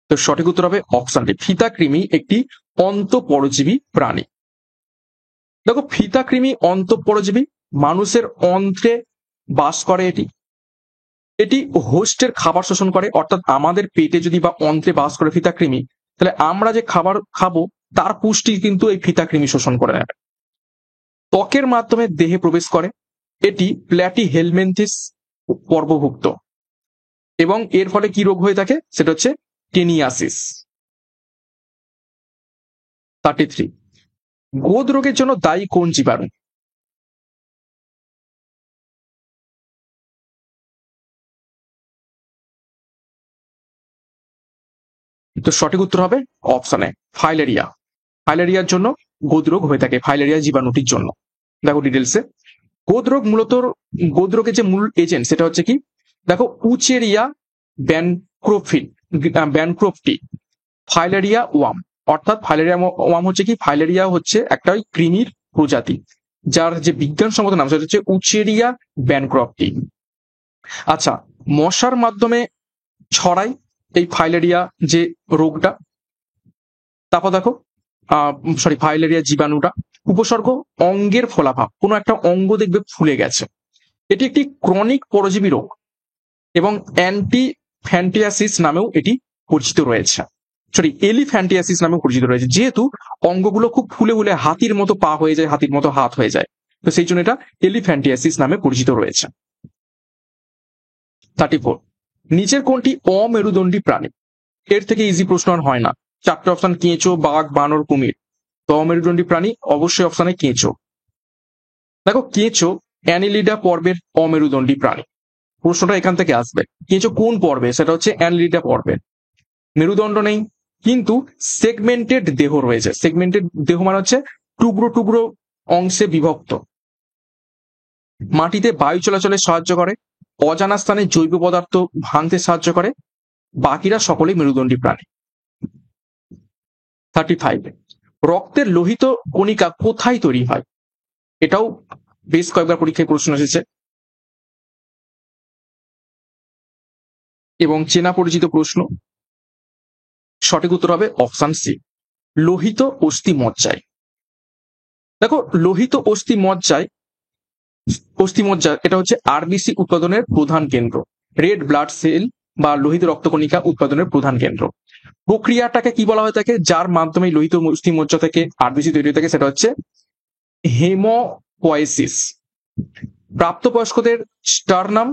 তো সঠিক উত্তর হবে অপশন ডি, ফিতাকৃমি একটি অন্তঃপরজীবী প্রাণী। দেখো ফিতাকৃমি অন্তঃপরজীবী, মানুষের অন্ত্রে বাস করে। এটি হোস্টের খাবার শোষণ করে, অর্থাৎ আমাদের পেটে যদি বা অন্ত্রে বাস করে ফিতাকৃমি, তাহলে আমরা যে খাবার খাবো তার পুষ্টি কিন্তু এই ফিতাকৃমি শোষণ করে নেবে। ত্বকের মাধ্যমে দেহে প্রবেশ করে। এটি প্ল্যাটিহেলমিনথিস পর্বভুক্ত, এবং এর ফলে কি রোগ হয়ে থাকে সেটা হচ্ছে টেনিয়াসিস। 33, গোদ রোগের জন্য দায়ী কোন জীবাণু? তো সঠিক উত্তর হবে অপশন এ, ফাইলেরিয়া। ফাইলেরিয়ার জন্য গোদ রোগ হয়ে থাকে, ফাইলেরিয়া জীবাণুটির জন্য। দেখো ডিটেলসে, গোদ রোগের যে মূল এজেন্ট সেটা হচ্ছে কি, দেখো উচেরিয়া ব্যানক্রোফটি ফাইলেরিয়া ওয়াম। অর্থাৎ ফাইলেরিয়া ওয়াম হচ্ছে কি, ফাইলেরিয়া হচ্ছে একটা ওই কৃমির প্রজাতি, যার যে বিজ্ঞানসম্মত নাম সেটা হচ্ছে উচেরিয়া ব্যানক্রফটি। আচ্ছা, মশার মাধ্যমে ছড়ায় এই ফাইলেরিয়া যে রোগটা। তারপর দেখো ফাইলেরিয়া জীবাণুটা উপসর্গ, অঙ্গের ফোলাভাব, কোনো একটা অঙ্গ দেখবে ফুলে গেছে। এটি একটি ক্রনিক পরজীবী রোগ, এবং অ্যান্টিফ্যান্টিয়াসিস নামেও এটি পরিচিত রয়েছে। এলিফ্যান্টিয়াসিস নামেও পরিচিত রয়েছে, যেহেতু অঙ্গগুলো খুব ফুলে ফুলে হাতির মতো পা হয়ে যায়, হাতির মতো হাত হয়ে যায়, তো সেই জন্য এটা এলিফ্যান্টিয়াসিস নামে পরিচিত রয়েছে। 34, নিচের কোনটি অমেরুদণ্ডী প্রাণী? এর থেকে ইজি প্রশ্ন আর হয় না। চারটে অপশন, কেঁচো, বাঘ, বানর, কুমির। তো অমেরুদণ্ডী প্রাণী অবশ্যই অপশনে কেঁচো। দেখো কেঁচো অ্যানিলিডা পর্বের অমেরুদণ্ডী প্রাণী। প্রশ্নটা এখান থেকে আসবে, কেঁচো কোন পর্বে? সেটা হচ্ছে অ্যানিলিডা পর্বে। মেরুদণ্ড নেই, কিন্তু সেগমেন্টেড দেহ রয়েছে। সেগমেন্টেড দেহ মানে হচ্ছে টুকরো টুকরো অংশে বিভক্ত। মাটিতে বায়ু চলাচলে সাহায্য করে, অজানা স্থানে জৈব পদার্থ ভাঙতে সাহায্য করে। বাকিরা সকলেই মেরুদণ্ডী প্রাণী। 35, রক্তের লোহিত কণিকা কোথায় তৈরি হয়? এটাও বেশ কয়েকবার পরীক্ষায় প্রশ্ন এসেছে এবং চেনা পরিচিত প্রশ্ন। সঠিক উত্তর হবে অপশন সি, লোহিত অস্থি মজ্জায়। দেখো লোহিত অস্থি মজ্জা এটা হচ্ছে আরবিসি উৎপাদনের প্রধান কেন্দ্র, রেড ব্লাড সেল বা লোহিত রক্তকণিকা উৎপাদনের প্রধান কেন্দ্র। প্রক্রিয়াটাকে কি বলা হয়ে থাকে, যার মাধ্যমে লোহিত অস্থি মজ্জা থেকে আরবিসি তৈরি হয়ে থাকে? সেটা হচ্ছে হেমোপয়েসিস। প্রাপ্তবয়স্কদের স্টারনাম,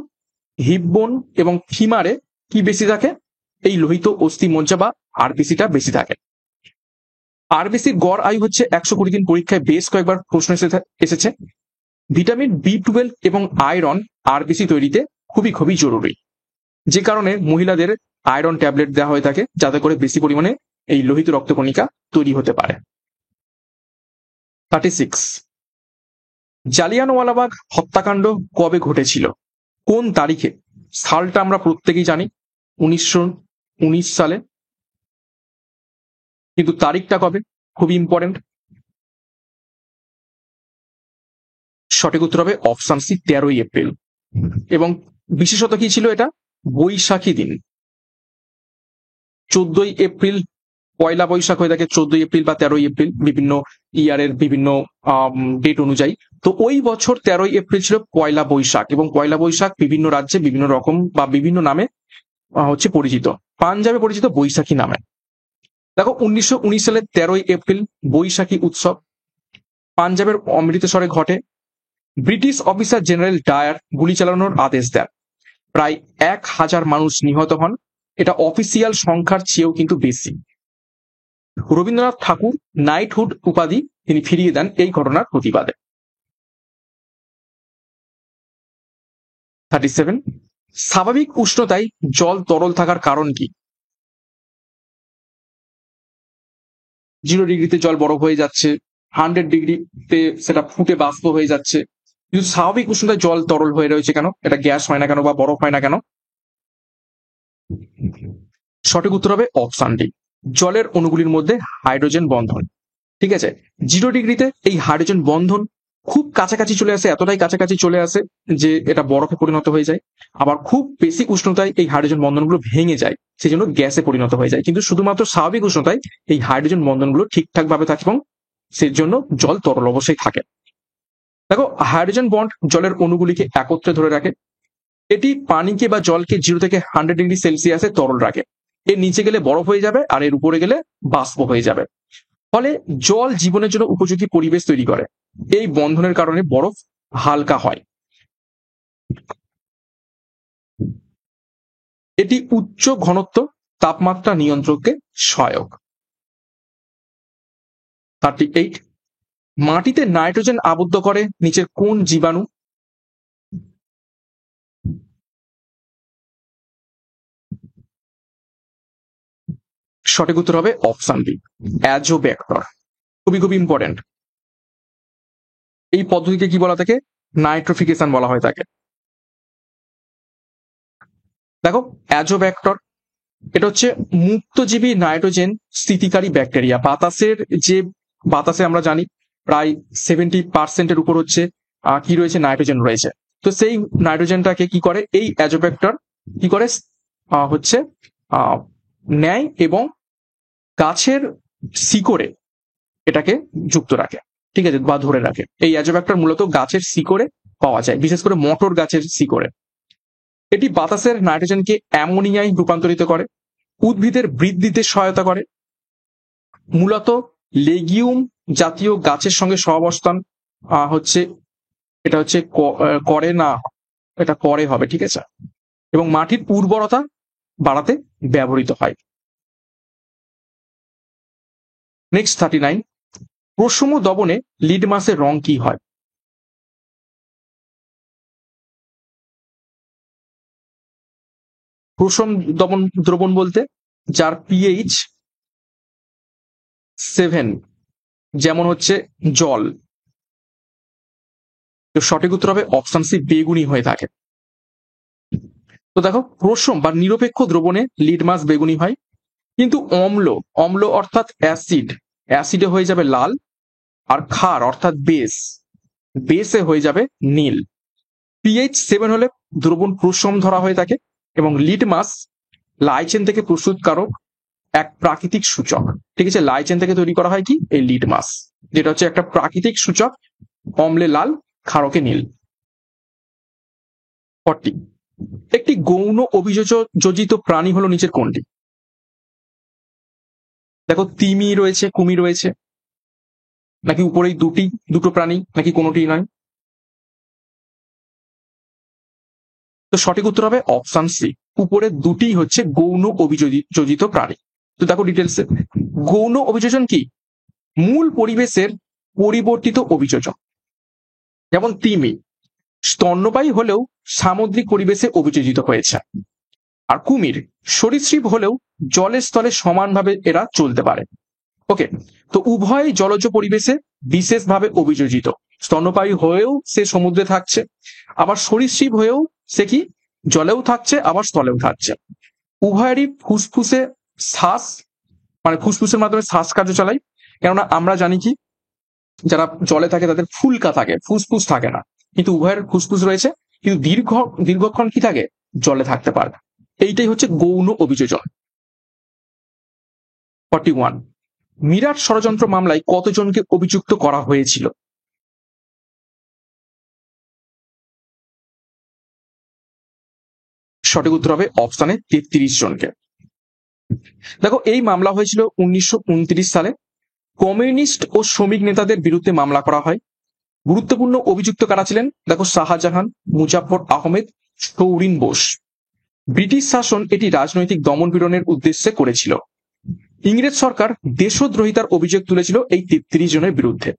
হিপবোন এবং ফিমারে কি বেশি থাকে? এই লোহিত অস্থি মজ্জা বা আরবিসিটা বেশি থাকে। আরবিসির গড় আয়ু হচ্ছে 120 দিন। পরীক্ষায় বেশ কয়েকবার প্রশ্ন এসেছে। ভিটামিন B12 এবং আয়রন আরবিসি তৈরিতে খুবই খুবই জরুরি, যে কারণে মহিলাদের আয়রন ট্যাবলেট দেওয়া হয়ে থাকে, যাতে করে বেশি পরিমাণে এই লোহিত রক্তকণিকা তৈরি হতে পারে। 36, জালিয়ানওয়ালাবাগ হত্যাকাণ্ড কবে ঘটেছিল, কোন তারিখে? সালটা আমরা প্রত্যেকেই জানি, 1919 সালে, কিন্তু তারিখটা কবে খুবই ইম্পর্টেন্ট। সঠিক উত্তর হবে অপশন সি, 13ই এপ্রিল। এবং বিশেষত কি ছিল এটা? বৈশাখী দিন। 14ই এপ্রিল পয়লা বৈশাখ হয়ে থাকে, 14ই এপ্রিল বা 13ই এপ্রিল, বিভিন্ন ইয়ারের বিভিন্ন ডেট অনুযায়ী। তো ওই বছর 13ই এপ্রিল ছিল পয়লা বৈশাখ, এবং পয়লা বৈশাখ বিভিন্ন রাজ্যে বিভিন্ন রকম বা বিভিন্ন নামে হচ্ছে পরিচিত। পাঞ্জাবে পরিচিত বৈশাখী নামে। দেখো 1919 সালের 13ই এপ্রিল বৈশাখী উৎসব পাঞ্জাবের অমৃতসরে ঘটে। ব্রিটিশ অফিসার জেনারেল ডায়ার গুলি চালানোর আদেশ দেন। প্রায় 1000 মানুষ নিহত হন। এটা অফিসিয়াল সংখ্যার চেয়েও কিন্তু বেশি। রবীন্দ্রনাথ ঠাকুর নাইটহুড উপাধি তিনি ফিরিয়ে দেন এই ঘটনার প্রতিবাদে। 37, স্বাভাবিক উষ্ণতায় জল তরল থাকার কারণ কি? 0 ডিগ্রিতে জল বরফ হয়ে যাচ্ছে, 100 ডিগ্রিতে সেটা ফুটে বাষ্প হয়ে যাচ্ছে, কিন্তু স্বাভাবিক উষ্ণতায় জল তরল হয়ে রয়েছে কেন? এটা গ্যাস হয় না কেন বা বরফ হয় না কেন? সঠিক উত্তর হবে অপশন ডি, জলের অণুগুলির মধ্যে হাইড্রোজেন বন্ধন। ঠিক আছে, 0 ডিগ্রিতে এই হাইড্রোজেন বন্ধন খুব কাছাকাছি চলে আসে, এতটাই কাছাকাছি চলে আসে যে এটা বরফে পরিণত হয়ে যায়। আবার খুব বেশি উষ্ণতায় এই হাইড্রোজেন বন্ধনগুলো ভেঙে যায়, সেই জন্য গ্যাসে পরিণত হয়ে যায়। কিন্তু শুধুমাত্র স্বাভাবিক উষ্ণতায় এই হাইড্রোজেন বন্ধনগুলো ঠিকঠাক ভাবে থাকে এবং সেই জন্য জল তরল অবস্থায় থাকে। দেখো হাইড্রোজেন বন্ড জলের অণুগুলিকে একত্রে ধরে রাখে। এটি পানিকে বা জলকে 0 থেকে 100 ডিগ্রি সেলসিয়াসে তরল রাখে। এর নিচে গেলে বরফ হয়ে যাবে, আর এর উপরে গেলে বাষ্প হয়ে যাবে। ফলে জল জীবনের জন্য উপযোগী পরিবেশ তৈরি করে। এই বন্ধনের কারণে বরফ হালকা হয়। এটি উচ্চ ঘনত্ব তাপমাত্রা নিয়ন্ত্রককে সহায়ক। 38, মাটিতে নাইট্রোজেন আবদ্ধ করে নিচের কোন জীবাণু? সঠিক উত্তর হবে অপশন বি, অ্যাজোব্যাক্টর। খুবই খুবই ইম্পর্টেন্ট। এই পদ্ধতিকে কি বলা থাকে? নাইট্রোফিকেশন বলা হয় থাকে। দেখো অ্যাজোব্যাক্টর এটা হচ্ছে মুক্তজীবী নাইট্রোজেন স্থিতিকারী ব্যাকটেরিয়া। বাতাসে আমরা জানি প্রায় 70% উপর হচ্ছে কি রয়েছে? নাইট্রোজেন রয়েছে। তো সেই নাইট্রোজেনটাকে কি করে এই অ্যাজোব্যাক্টর কি করে হচ্ছে নেয় এবং গাছের শিকড়ে এটাকে যুক্ত রাখে, ঠিক আছে, বা ধরে রাখে। এই অ্যাজোব্যাক্টর মূলত গাছের শিকড়ে পাওয়া যায়, বিশেষ করে মটর গাছের শিকড়ে। এটি বাতাসের নাইট্রোজেনকে অ্যামোনিয়ায় রূপান্তরিত করে, উদ্ভিদের বৃদ্ধিতে সহায়তা করে। মূলত লেগিউম জাতীয় গাছের সঙ্গে সহাবস্থান হচ্ছে এটা হচ্ছে করে না, এটা করে হবে, ঠিক আছে, এবং মাটির উর্বরতা বাড়াতে ব্যবহৃত হয়। নেক্সট 39, প্রশম দবনে লিটমাসের রং কি হয়? প্রশম দবন দ্রবণ বলতে যার pH 7, যেমন হচ্ছে জল। তো সঠিক উত্তর হবে অপশন সি, বেগুনি হয়ে থাকে। তো দেখো প্রশম বা নিরপেক্ষ দ্রবণে লিটমাস বেগুনি হয়, কিন্তু অম্ল অর্থাৎ অ্যাসিডে হয়ে যাবে লাল, আর ক্ষার অর্থাৎ বেসে হয়ে যাবে নীল। pH 7 হলে দ্রবণ প্রশম ধরা হয়ে থাকে, এবং লিটমাস লাইচেন থেকে প্রস্তুতকারক এক প্রাকৃতিক সূচক। ঠিক আছে, লাইচেন থেকে তৈরি করা হয় কি? এই লিটমাস, যেটা হচ্ছে একটা প্রাকৃতিক সূচক, অম্লে লাল, ক্ষারকে নীল। 40, একটি গৌণ অভিযোজিত প্রাণী হলো নিচের কোনটি? দেখো তিমি রয়েছে, কুমির রয়েছে, নাকি উপরেই দুটো প্রাণী, নাকি কোনোটি নয়? তো সঠিক উত্তর হবে অপশন সি, উপরে দুটি হচ্ছে গৌণ অভিযোজিত প্রাণী। তো দেখো ডিটেলসে, গৌণ অভিযোজন কি? মূল পরিবেশের পরিবর্তিত অভিযোজন, যেমন তিমি স্তন্যপায়ী হলেও সামুদ্রিক পরিবেশে অভিযোজিত হয়েছে। আর কুমির সরীসৃপ হলেও জলের স্থলে সমানভাবে এরা চলতে পারে। ওকে, তো উভয় জলজ পরিবেশে বিশেষভাবে অভিযোজিত। স্তন্যপায়ী হয়েও সে সমুদ্রে থাকছে, আবার সরীসৃপ হয়েও সে কি জলেও থাকছে আবার স্থলেও থাকছে। উভয়েরই ফুসফুসে শ্বাস, মানে ফুসফুসের মাধ্যমে শ্বাসকার্য চালায়। কেননা আমরা জানি কি, যারা জলে থাকে তাদের ফুলকা থাকে, ফুসফুস থাকে না, কিন্তু উভয়ের ফুসফুস রয়েছে, কিন্তু দীর্ঘক্ষণ কি থাকে, জলে থাকতে পারে। এইটাই হচ্ছে গৌণ অভিযোজন। 41, মিরাট ষড়যন্ত্র মামলায় কতজনকে অভিযুক্ত করা হয়েছিল? সঠিক উত্তর হবে অপশানে 33 জনকে। দেখো, এই মামলা হয়েছিল 1929 সালে। কমিউনিস্ট ও শ্রমিক নেতাদের বিরুদ্ধে মামলা করা হয়। গুরুত্বপূর্ণ অভিযুক্ত কারা ছিলেন? দেখো, শাহজাহান, মুজাফফর আহমেদ, সৌরিন বোস। ব্রিটিশ শাসন এটি রাজনৈতিক দমনপীড়নের উদ্দেশ্যে করেছিল। ইংরেজ সরকার দেশদ্রোহিতার অভিযোগ তুলেছিল এই 33 জনের বিরুদ্ধে।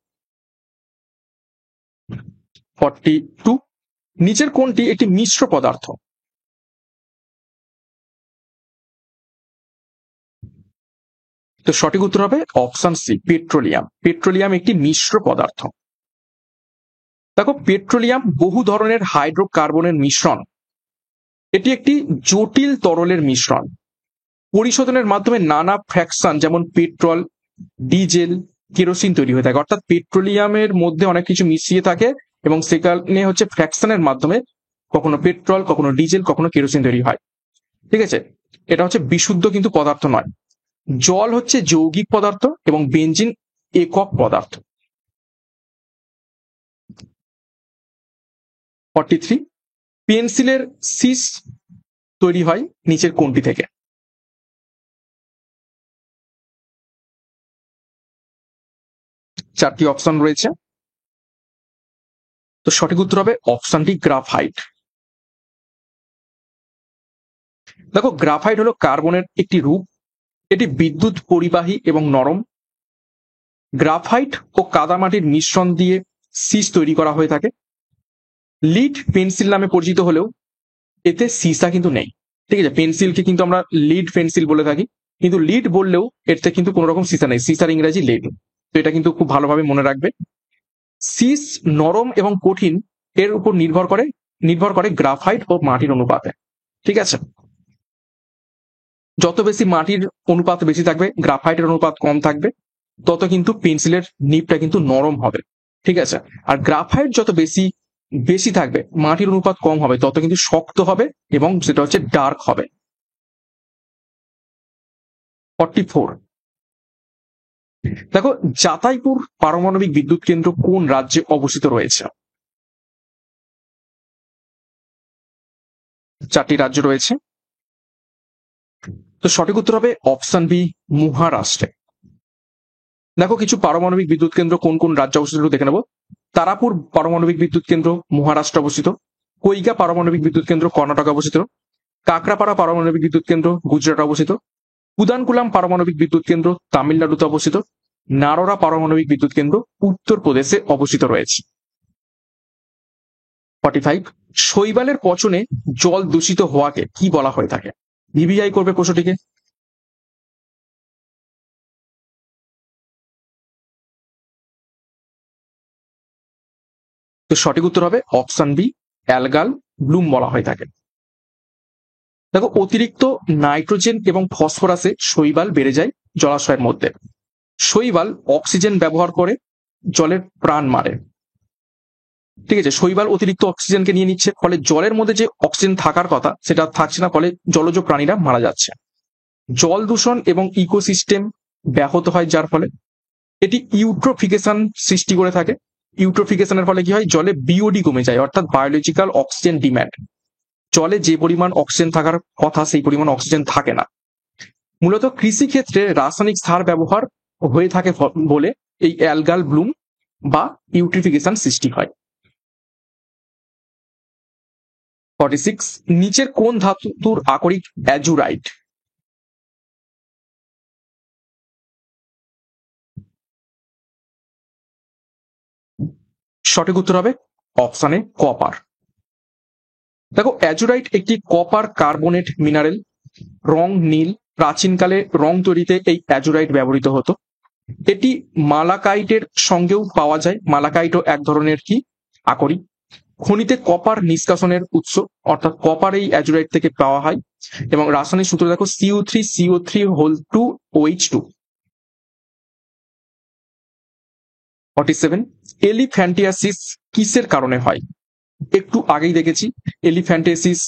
42, নিচের কোনটি একটি মিশ্র পদার্থ? তো সঠিক উত্তর হবে অপশন সি, পেট্রোলিয়াম। পেট্রোলিয়াম একটি মিশ্র পদার্থ। দেখো, পেট্রোলিয়াম বহু ধরনের হাইড্রোকার্বনের মিশ্রণ। এটি একটি জটিল তরলের মিশ্রণ। পরিশোধনের মাধ্যমে নানা ফ্র্যাকশন, যেমন পেট্রোল, ডিজেল, কেরোসিন তৈরি হয়ে থাকে। অর্থাৎ পেট্রোলিয়ামের মধ্যে অনেক কিছু মিশিয়ে থাকে এবং সেখানে হচ্ছে ফ্র্যাকশনের মাধ্যমে কখনো পেট্রোল, কখনো ডিজেল, কখনো কেরোসিন তৈরি হয়। ঠিক আছে, এটা হচ্ছে বিশুদ্ধ কিন্তু পদার্থ নয়। জল হচ্ছে যৌগিক পদার্থ এবং বেনজিন একক পদার্থ। 43, পেন্সিলের শীষ তৈরি হয় নিচের কোনটি থেকে? চারটি অপশন রয়েছে, তো সঠিক উত্তর হবে অপশনটি গ্রাফাইট। দেখো, গ্রাফাইট হলো কার্বনের একটি রূপ। এটি বিদ্যুৎ পরিবাহী এবং নরম। গ্রাফাইট ও কাদামাটির মিশ্রণ দিয়ে শীষ তৈরি করা হয়ে থাকে। লিড পেন্সিল নামে পরিচিত হলেও এতে সীসা কিন্তু নেই। ঠিক আছে, পেন্সিলকে কিন্তু আমরা লিড পেন্সিল বলে থাকি, কিন্তু লিড বললেও এতে কিন্তু কোনো রকম সীসা নেই। সীসার ইংরেজি লিড। তো এটা কিন্তু খুব ভালোভাবে মনে রাখবে। শীষ নরম এবং কঠিন এর উপর নির্ভর করে গ্রাফাইট ও মাটির অনুপাতে। ঠিক আছে, যত বেশি মাটির অনুপাত বেশি থাকবে, গ্রাফাইটের অনুপাত কম থাকবে, তত কিন্তু পেন্সিলের নিবটা কিন্তু নরম হবে। ঠিক আছে, আর গ্রাফাইট যত বেশি থাকবে, মাটির অনুপাত কম হবে, তত কিন্তু শক্ত হবে এবং সেটা হচ্ছে ডার্ক হবে। 44, দেখো, জাতাইপুর পারমাণবিক বিদ্যুৎ কেন্দ্র কোন রাজ্যে অবস্থিত রয়েছে? চারটি রাজ্য রয়েছে, তো সঠিক উত্তর হবে অপশন বি, মহারাষ্ট্রে। দেখো, কিছু পারমাণবিক বিদ্যুৎ কেন্দ্র কোন কোন রাজ্যে অবস্থিত দেখে নেব। তারাপুর পারমাণবিক বিদ্যুৎ কেন্দ্র মহারাষ্ট্রে অবস্থিত। কৈগা পারমাণবিক বিদ্যুৎ কেন্দ্র কর্ণাটকে অবস্থিত। কাকরাপাড়া পারমাণবিক বিদ্যুৎ কেন্দ্র গুজরাটে অবস্থিত। কুদানকুলাম পারমাণবিক বিদ্যুৎ কেন্দ্র তামিলনাড়ুতে অবস্থিত। নারোরা পারমাণবিক বিদ্যুৎ কেন্দ্র উত্তরপ্রদেশে অবস্থিত রয়েছে। 45, শৈবালের পচনে জল দূষিত হওয়াকে কি বলা হয়ে থাকে? ভিভিআই করবে প্রশ্নটিকে। তো সঠিক উত্তর হবে অপশন বি, অ্যালগাল ব্লুম বলা হয়ে থাকে। দেখো, অতিরিক্ত নাইট্রোজেন এবং ফসফরাসে শৈবাল বেড়ে যায় জলাশয়ের মধ্যে। শৈবাল অক্সিজেন ব্যবহার করে জলের প্রাণ মারে। ঠিক আছে, শৈবাল অতিরিক্ত অক্সিজেনকে নিয়ে নিচ্ছে, ফলে জলের মধ্যে যে অক্সিজেন থাকার কথা সেটা থাকছে না, ফলে জলজ প্রাণীরা মারা যাচ্ছে। জল দূষণ এবং ইকোসিস্টেম ব্যাহত হয়, যার ফলে এটি ইউট্রোফিকেশন সৃষ্টি করে থাকে। ইউট্রোফিকেশনের ফলে কি হয়, জলে বিওডি কমে যায়, অর্থাৎ বায়োলজিক্যাল অক্সিজেন ডিম্যান্ড। জলে যে পরিমাণ অক্সিজেন থাকার কথা সেই পরিমাণ অক্সিজেন থাকে না। মূলত কৃষিক্ষেত্রে রাসায়নিক সার ব্যবহার হয়ে থাকে বলে এই অ্যালগাল ব্লুম বা ইউট্রিফিকেশন সৃষ্টি হয়। 46, নিচের কোন ধাতুর আকরিক অ্যাজুরাইট? সঠিক উত্তর হবে অপশানে কপার। দেখো অ্যাজুরাইট একটি কপার কার্বনেট মিনারেল, রং নীল। প্রাচীনকালে রং তৈরিতে এই অ্যাজুরাইট ব্যবহৃত হতো। এটি মালাকাইটের সঙ্গেও পাওয়া যায়। মালাকাইটও এক ধরনের কি আকরি। খনিতে কপার নিষ্কাশনের উৎস, অর্থাৎ কপার এই অ্যাজুরাইট থেকে পাওয়া হয়। এবং রাসায়নিক সূত্র দেখো CO3 OH2। 47 এলিফ্যান্টিয়াসিস কিসের কারণে হয়? একটু আগেই দেখেছি এলিফ্যান্টিয়াসিস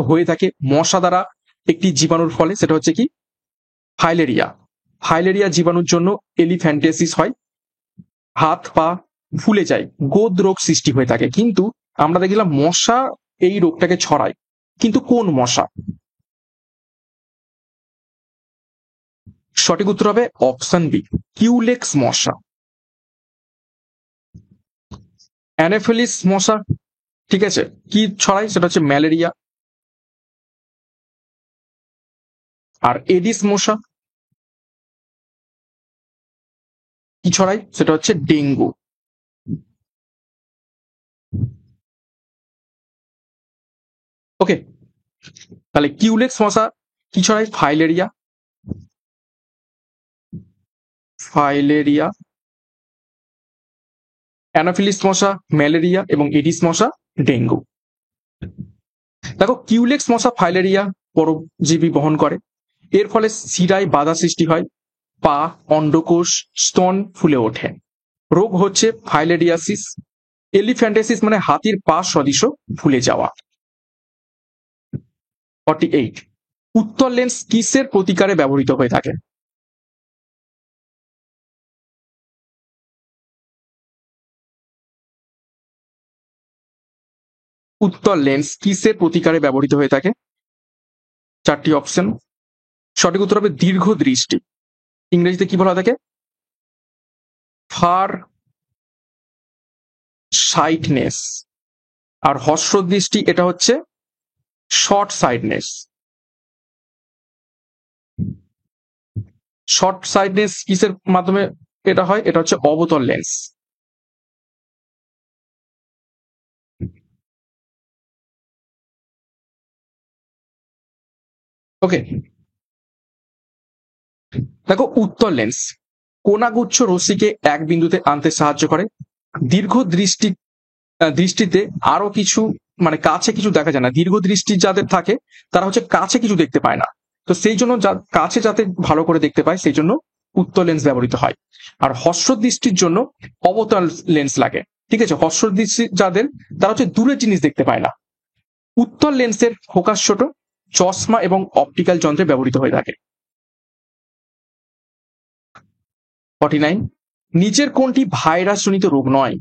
হয়ে থাকে মশা দ্বারা একটি জীবাণুর ফলে, সেটা হচ্ছে কি ফাইলেরিয়া। ফাইলেরিয়া জীবাণুর জন্য এলিফ্যান্টিয়াসিস হয়। হাত পা ফুলে যায়, গোদ রোগ সৃষ্টি হয়ে থাকে। কিন্তু আমরা দেখলাম মশা এই রোগটাকে ছড়ায়, কিন্তু কোন মশা? সঠিক উত্তর হবে অপশন বি, কিউলেক্স মশা। অ্যানোফিলিস মশা, ঠিক আছে, কি ছড়ায়? সেটা হচ্ছে ম্যালেরিয়া। আর এডিস মশা কি ছড়ায়? সেটা হচ্ছে ডেঙ্গু। ওকে, তাহলে কিউলেক্স মশা কি ছড়ায়? ফাইলেরিয়া। ফাইলেরিয়া, অ্যানোফিলিস মশা ম্যালেরিয়া এবং এডিস মশা ডেঙ্গু। দেখো কিউলেক্স মশা ফাইলেরিয়া পরজীবী বহন করে। এর ফলে শিরায় বাধা সৃষ্টি হয়, পা, অন্ডকোষ, স্তন ফুলে ওঠে। রোগ হচ্ছে ফাইলেরিয়াসিস। এলিফ্যান্টাইসিস মানে হাতির পা সদৃশ ফুলে যাওয়া। 48 উত্তল লেন্স কিসের প্রতিকারে ব্যবহৃত হয়ে থাকে? উত্তল লেন্স কিসের প্রতিকারে ব্যবহৃত হয়ে থাকে? চারটি অপশন। সঠিক উত্তর হবে দীর্ঘ দৃষ্টি। ইংরেজিতে কি বলা থাকে? ফার সাইটনেস। আর হস্র দৃষ্টি এটা হচ্ছে শর্ট সাইটনেস। শর্ট সাইটনেস কিসের মাধ্যমে এটা হয়? এটা হচ্ছে অবতল লেন্স। ওকে, দেখো উত্তল লেন্স কোনাগুচ্ছ রশ্মিকে এক বিন্দুতে আনতে সাহায্য করে। দীর্ঘ দৃষ্টিতে আরো কিছু মানে কাছে কিছু দেখা যায় না। দীর্ঘ দৃষ্টি যাদের থাকে তারা হচ্ছে কাছে কিছু দেখতে পায় না, তো সেই জন্য কাছে যাতে ভালো করে দেখতে পায় সেই জন্য উত্তল লেন্স ব্যবহৃত হয়। আর হস্র দৃষ্টির জন্য অবতল লেন্স লাগে। ঠিক আছে, হস্র দৃষ্টি যাদের তারা হচ্ছে দূরের জিনিস দেখতে পায় না। উত্তল লেন্সের ফোকাস ছোট, চশমা এবং অপটিক্যাল যন্ত্রে ব্যবহৃত হয়ে থাকে। 49 নিচের কোনটি ভাইরাস জনিত রোগ নয়,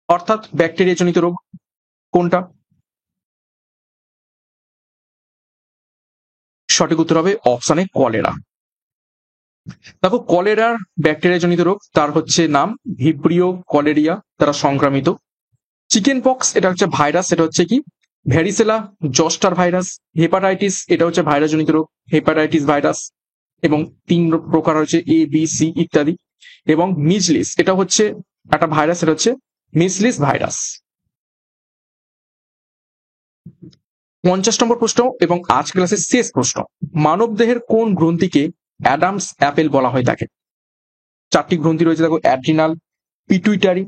অর্থাৎ ব্যাকটেরিয়া জনিত রোগ কোনটা? সঠিক উত্তর হবে অপশানে কলেরা। দেখো কলেরার ব্যাকটেরিয়া জনিত রোগ, তার হচ্ছে নাম ভিব্রিও কলেরিয়া, তারা সংক্রামিত। চিকেন পক্স এটা হচ্ছে ভাইরাস, এটা হচ্ছে কি ভ্যারিসেলা জস্টার ভাইরাস। হেপাটাইটিস এটা হচ্ছে ভাইরাস জনিত রোগ, হেপাটাইটিস ভাইরাস। এবং 3 প্রকার হচ্ছে A B C ইত্যাদি। এবং মিজলিস এটা হচ্ছে একটা ভাইরাস, এটা হচ্ছে মিজলিস ভাইরাস। 50 নম্বর প্রশ্ন এবং আজ ক্লাসের শেষ প্রশ্ন, মানব দেহের কোন গ্রন্থিকে অ্যাডামস অ্যাপেল বলা হয়ে থাকে? 4টি গ্রন্থি রয়েছে দেখো, অ্যাড্রিনাল, পিটুইটারি,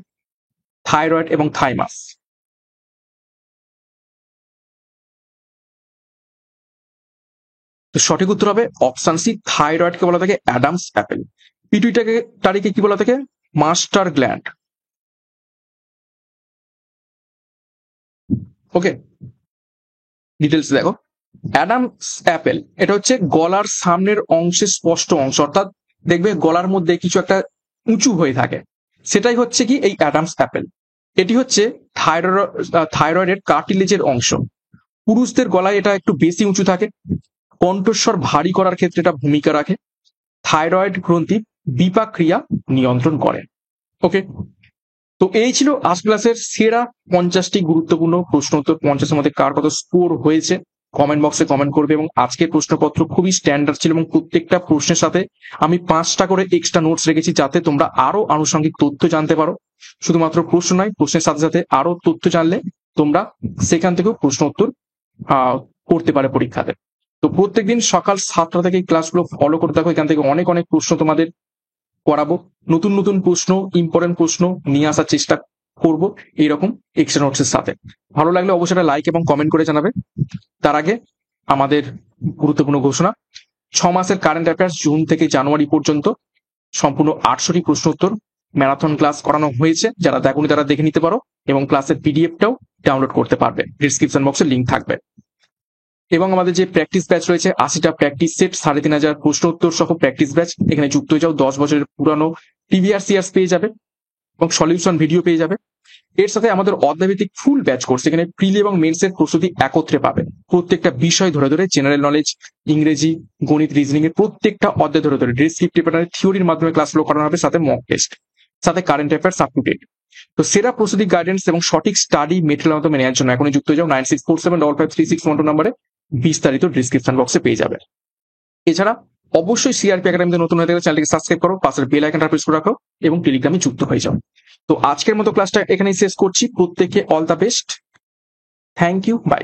থাইরয়েড এবং থাইমাস। তো সঠিক উত্তর হবে অপশন সি, থাইরয়েডকে বলা থাকে অ্যাডামস অ্যাপেল। পিটুইটারিকে কি বলা থাকে? Master gland. ওকে, ডিটেলস দেখো। অ্যাডামস অ্যাপেল এটা হচ্ছে গলার সামনের অংশের স্পষ্ট অংশ, অর্থাৎ দেখবে গলার মধ্যে কিছু একটা উঁচু হয়ে থাকে, সেটাই হচ্ছে কি এই অ্যাডামস অ্যাপেল। এটি হচ্ছে থাইরয়েডের কার্টিলেজের অংশ। পুরুষদের গলায় এটা একটু বেশি উঁচু থাকে। কণ্ঠস্বর ভারী করার ক্ষেত্রে এটা ভূমিকা রাখে। থাইরয়েড গ্রন্থি বিপাক ক্রিয়া নিয়ন্ত্রণ করে। ওকে, তো এই ছিল আজ ক্লাসের সেরা 50টি গুরুত্বপূর্ণ প্রশ্ন উত্তর। 50-এর মধ্যে কার কত স্কোর হয়েছে কমেন্ট বক্সে কমেন্ট করবে। এবং আজকের প্রশ্নপত্র খুবই স্ট্যান্ডার্ড ছিল এবং প্রত্যেকটা প্রশ্নের সাথে আমি 5টা করে এক্সট্রা নোটস রেখেছি, যাতে তোমরা আরো আনুষঙ্গিক তথ্য জানতে পারো। শুধুমাত্র প্রশ্ন নয়, প্রশ্নের সাথে সাথে আরো তথ্য জানলে তোমরা সেখান থেকেও প্রশ্ন উত্তর করতে পারে পরীক্ষাতে। তো প্রত্যেকদিন সকাল 7টা থেকে ক্লাসগুলো ফলো করতে থাকো। এখান থেকে অনেক অনেক প্রশ্ন তোমাদের করাবো, নতুন নতুন প্রশ্ন, ইম্পর্টেন্ট প্রশ্ন নিয়ে আসার চেষ্টা করব এইরকম এক্সট্রা নোটসের সাথে। ভালো লাগলে অবশ্যই লাইক এবং কমেন্ট করে জানাবে। তার আগে আমাদের গুরুত্বপূর্ণ ঘোষণা, 6 মাসের কারেন্ট অ্যাফেয়ার্স জুন থেকে জানুয়ারি পর্যন্ত সম্পূর্ণ 800টি প্রশ্ন উত্তর ম্যারাথন ক্লাস করানো হয়েছে। যারা দেখোনি তারা দেখে নিতে পারো এবং ক্লাসের পিডিএফটাও ডাউনলোড করতে পারবে, ডিসক্রিপশন বক্সে লিঙ্ক থাকবে। এবং আমাদের যে প্র্যাকটিস ব্যাচ রয়েছে, 80টা প্র্যাকটিস সেট, 3500 প্রশ্ন উত্তর সহ প্র্যাকটিস ব্যাচ, এখানে যুক্ত হয়ে যাও। 10 বছরের পুরানো টিভিআরসিআরস পেয়ে যাবে এবং সলিউশন ভিডিও পেয়ে যাবে। এর সাথে আমাদের অধ্যায়ভিত্তিক ফুল ব্যাচ কোর্স, এখানে প্রিলি এবং মেন্সের প্রস্তুতি একত্রে পাবে। প্রত্যেকটা বিষয় ধরে ধরে, জেনারেল নলেজ, ইংরেজি, গণিত, রিজনিং এর প্রত্যেকটা অধ্যায় ধরে ধরে ডেসক্রিপটিভ প্যাটার্নের থিওরির মাধ্যমে ক্লাসগুলো করানো হবে, সাথে মক টেস্ট, সাথে current affairs up to date. তো সেরা প্রস্তুতি গাইডেন্স এবং সঠিক স্টাডি মেটেরিয়াল মতো নেওয়ার জন্য এখনই যুক্ত হয়ে যাও। 9647553612 নম্বরে বিস্তারিত ডিসক্রিপশন বক্সে পেয়ে যাবে। এছাড়া অবশ্যই সিআরপি একাডেমিতে নতুন হয়ে থাকলে চ্যানেলটিকে সাবস্ক্রাইব করো, পাশের বেল আইকনটা প্রেস করে রাখো এবং টেলিগ্রামে যুক্ত হয়ে যাও। তো আজকের মতো ক্লাসটা এখানেই শেষ করছি। প্রত্যেককে all the best. Thank you, by.